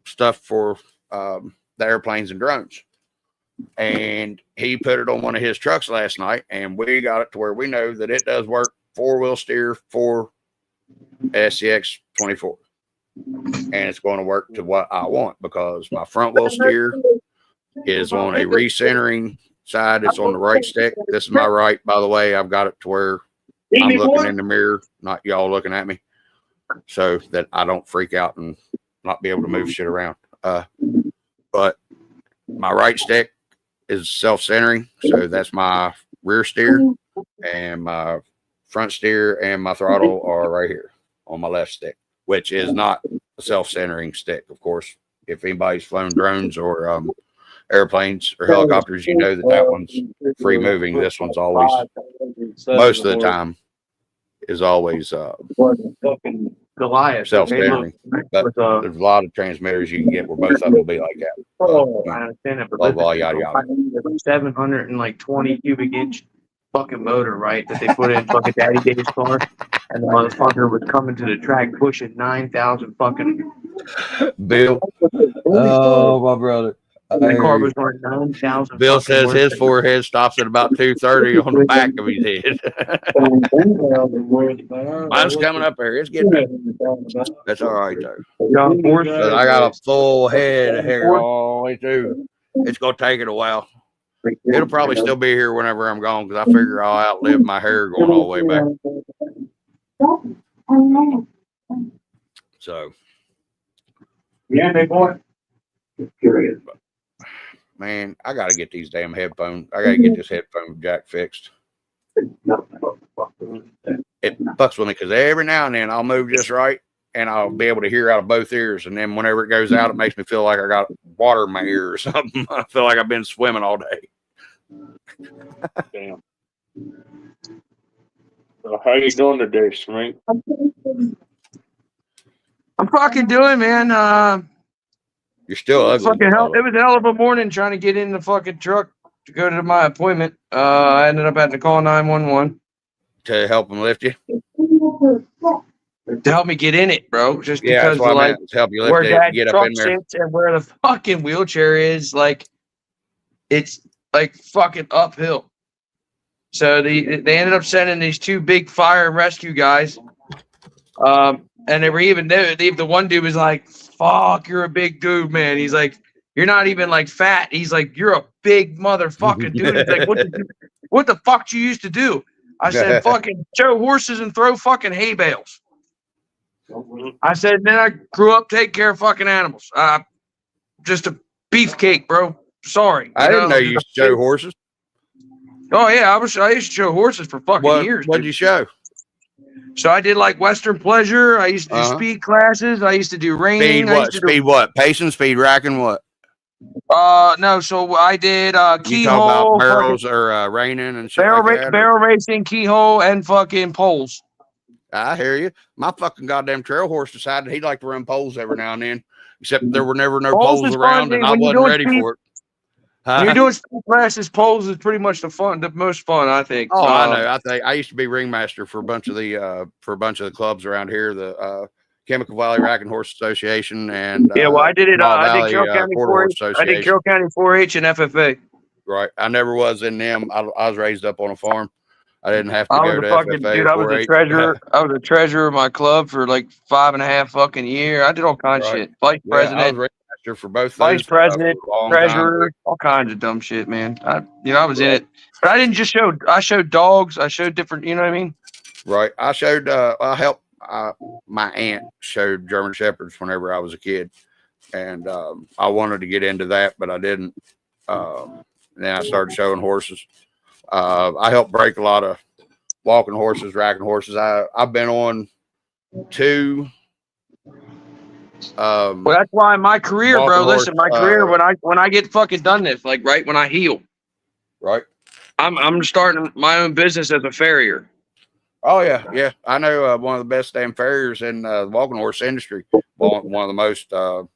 stuff for the airplanes and drones. And he put it on one of his trucks last night, and we got it to where we know that it does work 4-wheel steer for SCX 24. And it's going to work to what I want, because my front wheel steer is on a recentering side. It's on the right stick. This is my right, by the way. I've got it to where I'm looking in the mirror, not y'all looking at me, so that I don't freak out and not be able to move shit around. But my right stick is self-centering, so that's my rear steer, and my front steer and my throttle are right here on my left stick, which is not a self-centering stick, of course. If anybody's flown drones or airplanes or helicopters, you know that one's free moving. This one's always, most of the time, is always Goliath self-centering. But there's a lot of transmitters you can get where both of them will be like that. I understand it, but Blah, blah, yada, yada. 720 cubic inch fucking motor, right? That they put in fucking Daddy Dave's car, and the motherfucker was coming to the track pushing 9,000 fucking. Bill. Oh, my brother. The car was running 9,000. Bill says his forehead stops at about 230 on the back of his head. Mine's coming up there. It's getting better. That's all right, though. But I got a full head of hair all the way through. It's going to take it a while. It'll probably still be here whenever I'm gone, because I figure I'll outlive my hair going all the way back. So. Yeah, big boy. Curious. Man, I got to get these damn headphones. I got to get this headphone jack fixed. It fucks with me because every now and then I'll move just right and I'll be able to hear out of both ears. And then whenever it goes out, it makes me feel like I got water in my ear or something. I feel like I've been swimming all day. Damn. So how you doing today, Smink? I'm fucking doing, man. You're still ugly. Fucking hell, it was a hell of a morning trying to get in the fucking truck to go to my appointment. I ended up having to call 911 to help him lift you. To help me get in it, bro. Just yeah, because of like to help you lift where it, Dad's get up truck in there, sits and where the fucking wheelchair is, like it's like fucking uphill. So they ended up sending these two big fire and rescue guys. And they were even there. The one dude was like, fuck, you're a big dude, man. He's like, you're not even like fat. He's like, you're a big motherfucking dude. He's like, what the fuck do you used to do? I said, fucking show horses and throw fucking hay bales. I said, then I grew up taking care of fucking animals. Just a beefcake, bro. Sorry. I didn't know you used to show horses. Oh yeah, I used to show horses for fucking years. What'd you show? So I did like Western pleasure. I used to do speed classes. I used to do reining. Speed what? Pacing, speed racking, what? No. So I did keyhole. You talk about barrels or reining and shit barrel racing, keyhole, and fucking poles. I hear you. My fucking goddamn trail horse decided he'd like to run poles every now and then, except there were never no poles around, and I wasn't ready for it. When you're doing speed classes, poles is pretty much the most fun, I think. Oh, I know. I used to be ringmaster for a bunch of the clubs around here, the Chemical Valley Rack and Horse Association, and yeah. Well, I did it. I did Carroll County 4-H. I did Carroll County 4-H and FFA. Right. I never was in them. I was raised up on a farm. I didn't have to go to FFA. Dude, I was a treasurer. I was a treasurer of my club for like 5.5 fucking years. I did all kinds of shit. Vice president. I was ringmaster for both. Vice president, treasurer, all kinds of dumb shit, man. I was in it, but I didn't just show. I showed dogs. I showed different. You know what I mean? Right. I showed. I helped. My aunt showed German Shepherds whenever I was a kid, and I wanted to get into that, but I didn't. Then I started showing horses. I help break a lot of walking horses, racking horses. I've been on 2. Well, that's why my career, bro. Listen, my career when I get fucking done this, like right when I heal, right. I'm starting my own business as a farrier. Oh yeah. I know one of the best damn farriers in the walking horse industry. One of the most talked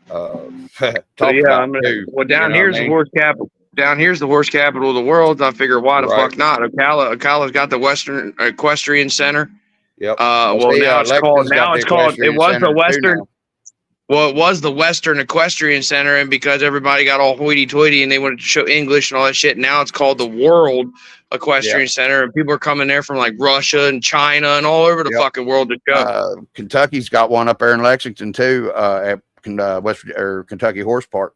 about too. Well, down here's the horse capital. Down here's the horse capital of the world. I figure why the fuck not? Ocala's got the Western Equestrian Center. Yep. Well, now it's called. It was the Western. Well, it was the Western Equestrian Center, and because everybody got all hoity-toity and they wanted to show English and all that shit, now it's called the World Equestrian Center, and people are coming there from like Russia and China and all over the fucking world to go. Kentucky's got one up there in Lexington too, at Kentucky Horse Park.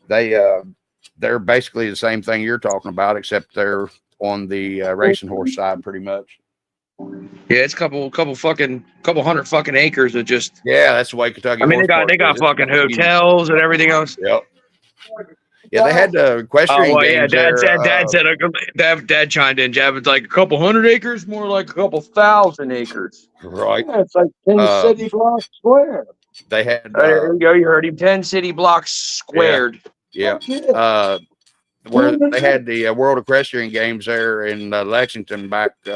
They're basically the same thing you're talking about, except they're on the racing horse side, pretty much. Yeah, it's a couple hundred fucking acres of just. Yeah, that's the way Kentucky. I mean, they got fucking hotels and everything else. Yep. Yeah, they had the equestrian games. Dad chimed in. Jab, it's like a couple hundred acres, more like a couple thousand acres. Right. Yeah, it's like 10 city blocks square. They had. There you go. You heard him. 10 city blocks squared. Yeah. Where they had the World Equestrian Games there in Lexington back 10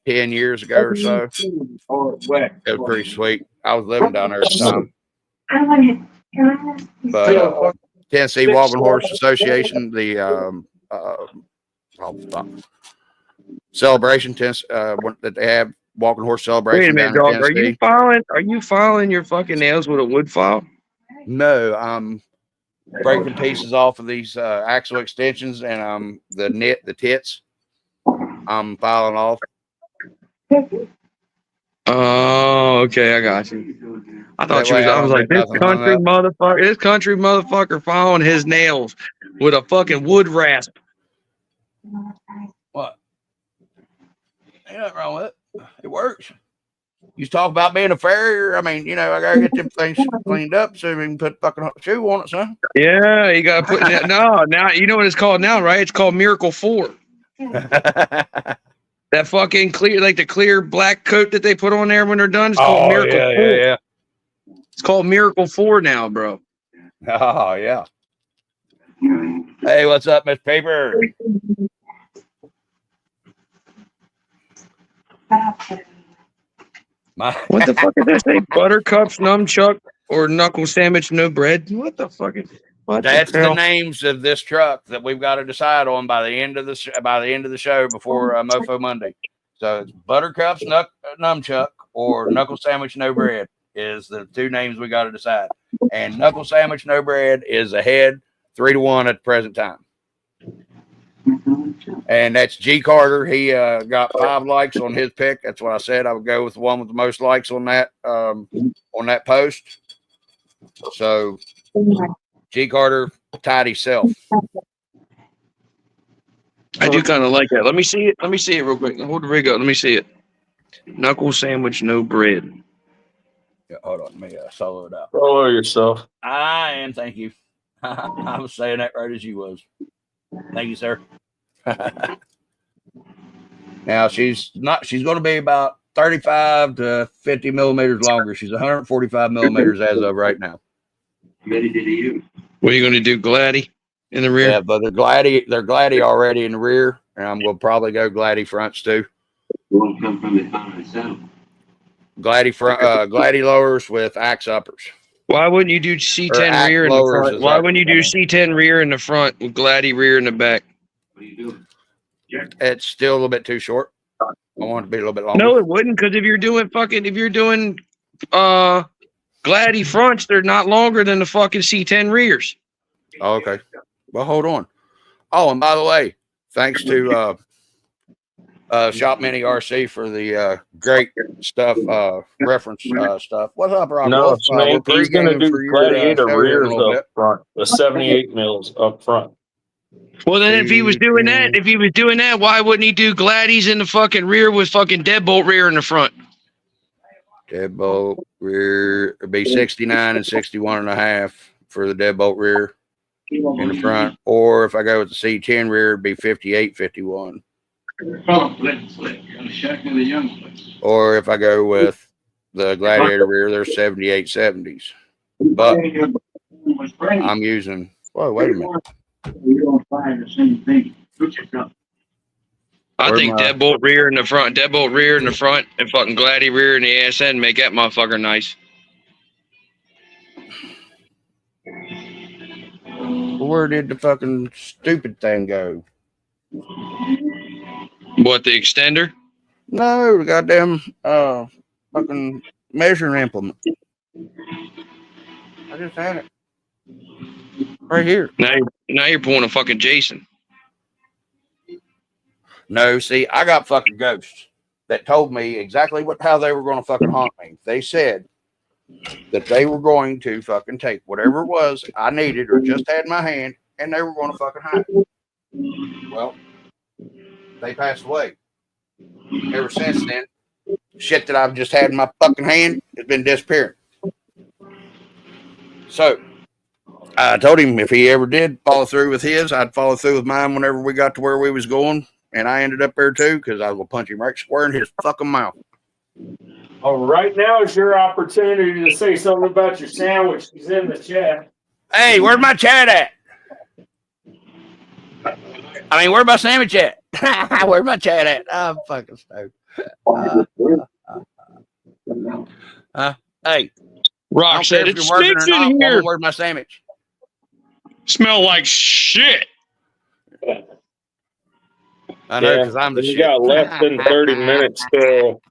years ago or so. It was pretty sweet. I was living down there at the time. But Tennessee Walking Horse Association, the celebration that they have, walking horse celebration. Wait a minute, dog. Are you filing your fucking nails with a wood file? No, I'm breaking pieces off of these axle extensions and the tits. I'm filing off. Oh, okay, I got you. I thought I was like, this country motherfucker filing his nails with a fucking wood rasp. What? Ain't nothing wrong with it. It works. You talk about being a farrier. I mean, I gotta get them things cleaned up so we can put fucking shoe on it, son. Yeah, you gotta put now you know what it's called now, right? It's called Miracle 4. That fucking clear, like the clear black coat that they put on there when they're done. It's called Miracle 4. Yeah. It's called Miracle 4 now, bro. Oh yeah. Hey, what's up, Miss Paper? What the fuck did they say? Buttercups, nunchuck, or knuckle sandwich, no bread? What the fuck is? That's the names of this truck that we've got to decide on by the end of the show before Mofo Monday. So it's Buttercups, nunchuck, or knuckle sandwich, no bread is the 2 names we got to decide. And knuckle sandwich, no bread is ahead 3-1 at the present time. And that's G Carter. He got 5 likes on his pick. That's what I said. I would go with the one with the most likes on that post. So G Carter tied himself. I do kind of like that. Let me see it. Let me see it real quick. Hold the rig up. Let me see it. Knuckle sandwich, no bread. Yeah, hold on. Let me solo it out. Solo yourself. I am. Thank you. I was saying that right as you was. Thank you, sir. Now she's going to be about 35 to 50 millimeters longer. She's 145 millimeters as of right now. What are you going to do, Gladdy in the rear? Yeah, but they're Gladdy already in the rear, and I'm going to probably go Gladdy fronts too. Gladdy front, Gladdy lowers with axe uppers. Why wouldn't you do C10 rear in the front? Why wouldn't you do C10 rear in the front with Gladdy rear in the back? What are you doing? It's still a little bit too short. I want it to be a little bit longer. No, it wouldn't, because if you're doing Gladdy fronts, they're not longer than the fucking C10 rears. Oh, okay. Well, hold on. Oh, and by the way, thanks to Shop Mini RC for the great stuff, reference stuff. What's up, Rob? No, Snake, he's going to do Gladiator rears up front, the 78 mils up front. Well, then if he was doing that, why wouldn't he do Gladdies in the fucking rear with fucking deadbolt rear in the front? Deadbolt rear would be 69 and 61 and a half for the deadbolt rear. in the front, or if I go with the C10 rear, it'd be 5851. Or if I go with the Gladiator rear, they're 7870s. But I'm using. Whoa, wait a minute. We don't find the same thing. I think deadbolt rear in the front, and fucking Gladi rear in the ASN make that motherfucker nice. Where did the fucking stupid thing go? What, the extender? No, the goddamn fucking measuring implement. I just had it right here. Now you're pulling a fucking Jason. No, see, I got fucking ghosts that told me exactly how they were going to fucking haunt me. They said that they were going to fucking take whatever it was I needed or just had in my hand, and they were going to fucking hide it. Well, they passed away. Ever since then, shit that I've just had in my fucking hand has been disappearing. So I told him if he ever did follow through with his, I'd follow through with mine whenever we got to where we was going. And I ended up there too, because I was going to punch him right square in his fucking mouth. Oh, right now is your opportunity to say something about your sandwich. He's in the chat. Hey, where's my chat at? I mean, where's my sandwich at? Where's my chat at? I'm fucking stoked. Hey, Rock said it stinks in here. Where's my sandwich? Smell like shit. I know, because I'm the shit. You got less than 30 minutes till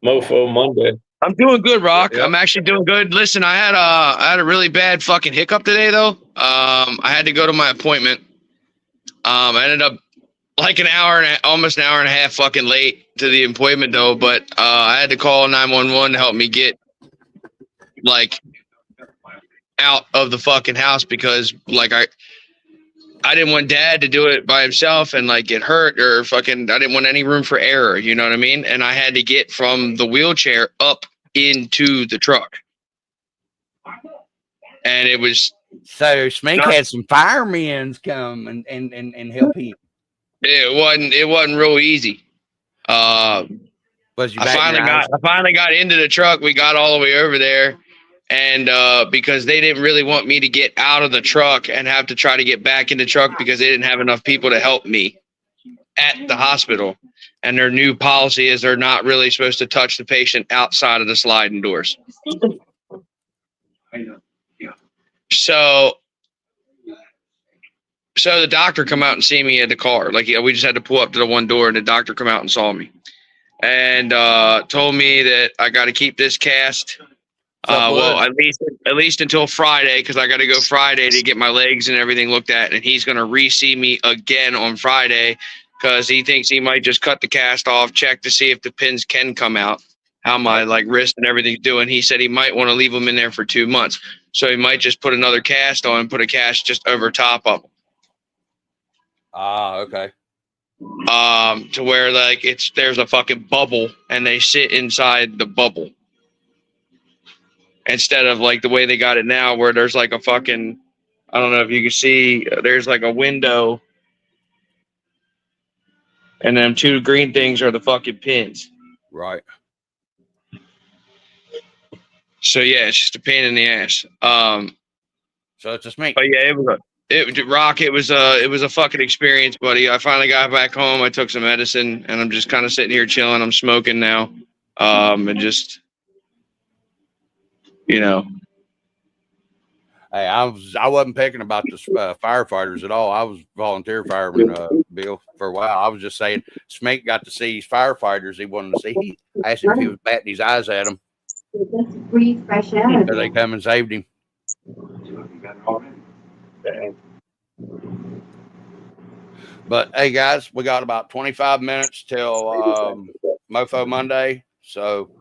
Mofo Monday. I'm doing good, Rock. Yep. I'm actually doing good. Listen, I had a really bad fucking hiccup today, though. I had to go to my appointment. I ended up like almost an hour and a half fucking late to the appointment, though. But I had to call 911 to help me get like out of the fucking house because like I didn't want Dad to do it by himself and like get hurt or fucking. I didn't want any room for error. You know what I mean? And I had to get from the wheelchair up into the truck, and it was. So Smink had some firemen come and help him. It wasn't real easy. I finally got into the truck. We got all the way over there, and because they didn't really want me to get out of the truck and have to try to get back in the truck because they didn't have enough people to help me at the hospital. And their new policy is they're not really supposed to touch the patient outside of the sliding doors. So the doctor come out and see me at the car. Like, we just had to pull up to the one door, and the doctor come out and saw me, and told me that I got to keep this cast. Well, at least until Friday, because I got to go Friday to get my legs and everything looked at, and he's gonna re-see me again on Friday because he thinks he might just cut the cast off, check to see if the pins can come out, how my like wrist and everything's doing. He said he might want to leave them in there for 2 months. So he might just put another cast on, put a cast just over top of them. Okay. To where like there's a fucking bubble and they sit inside the bubble. Instead of like the way they got it now where there's like a fucking, I don't know if you can see, there's like a window. And them two green things are the fucking pins. Right. So yeah, it's just a pain in the ass. So it's just me. But yeah, it was a fucking experience, buddy. I finally got back home. I took some medicine, and I'm just kind of sitting here chilling. I'm smoking now, and just, you know. Hey, I wasn't picking about the firefighters at all. I was volunteer fireman, Bill, for a while. I was just saying, Smink got to see these firefighters he wanted to see. I asked him if he was batting his eyes at them. Just breathe fresh air. So they come and saved him. But hey, guys, we got about 25 minutes till Mofo Monday. So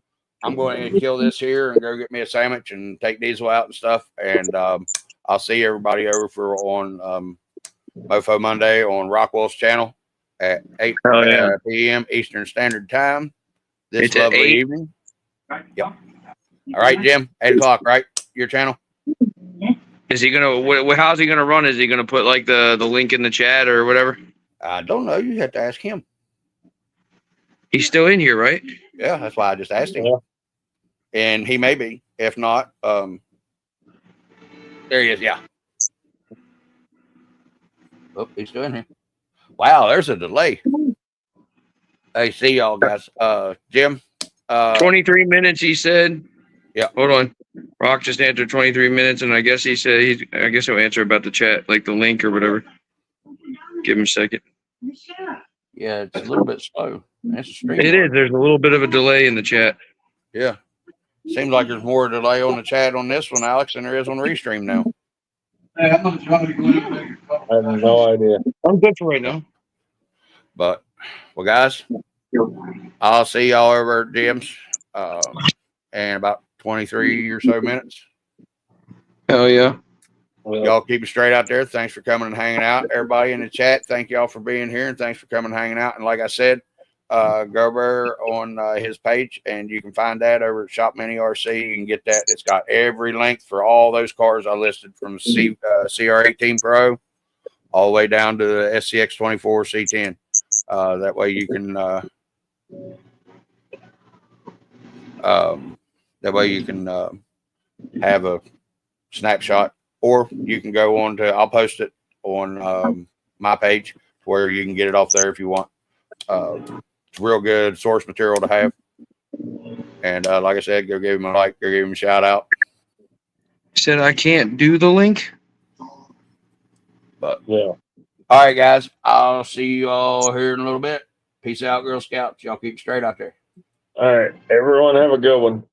I'm going to kill this here and go get me a sandwich and take Diesel out and stuff. And I'll see everybody over on Mofo Monday on Rockwell's channel at 8 p.m. Eastern Standard Time this lovely evening. Yep. All right, Jim, 8 o'clock, right? Your channel? Is he gonna? How's he gonna run? Is he gonna put like the link in the chat or whatever? I don't know. You have to ask him. He's still in here, right? Yeah, that's why I just asked him. Yeah. And he may be. If not, there he is. Yeah. Oh, he's still in here. Wow, there's a delay. Hey, see y'all guys. Jim. 23 minutes, he said. Yeah. Hold on. Rock just answered 23 minutes, and I guess he said I guess he'll answer about the chat, like the link or whatever. Give him a second. Yeah, it's a little bit slow. That's a stream. It is. There's a little bit of a delay in the chat. Yeah. Seems like there's more delay on the chat on this one, Alex, than there is on Restream now. Hey, I'm gonna try to go in and make a couple. I have no idea. I'm good for right now. But, well, guys, I'll see y'all over at Jim's in about 23 or so minutes. Hell yeah. Well, Y'all keep it straight out there. Thanks for coming and hanging out. Everybody in the chat, thank y'all for being here, and thanks for coming and hanging out. And like I said, go over on his page, and you can find that over at Shop Mini RC. You can get that. It's got every link for all those cars I listed, from the CR18 Pro all the way down to the SCX24 C10. That way you can have a snapshot, or you can go on to, I'll post it on my page where you can get it off there if you want. It's real good source material to have. And like I said, go give him a like, go give him a shout out. Said I can't do the link. But yeah. all right, guys, I'll see you all here in a little bit. Peace out, Girl Scouts. Y'all keep straight out there. All right. Everyone have a good one.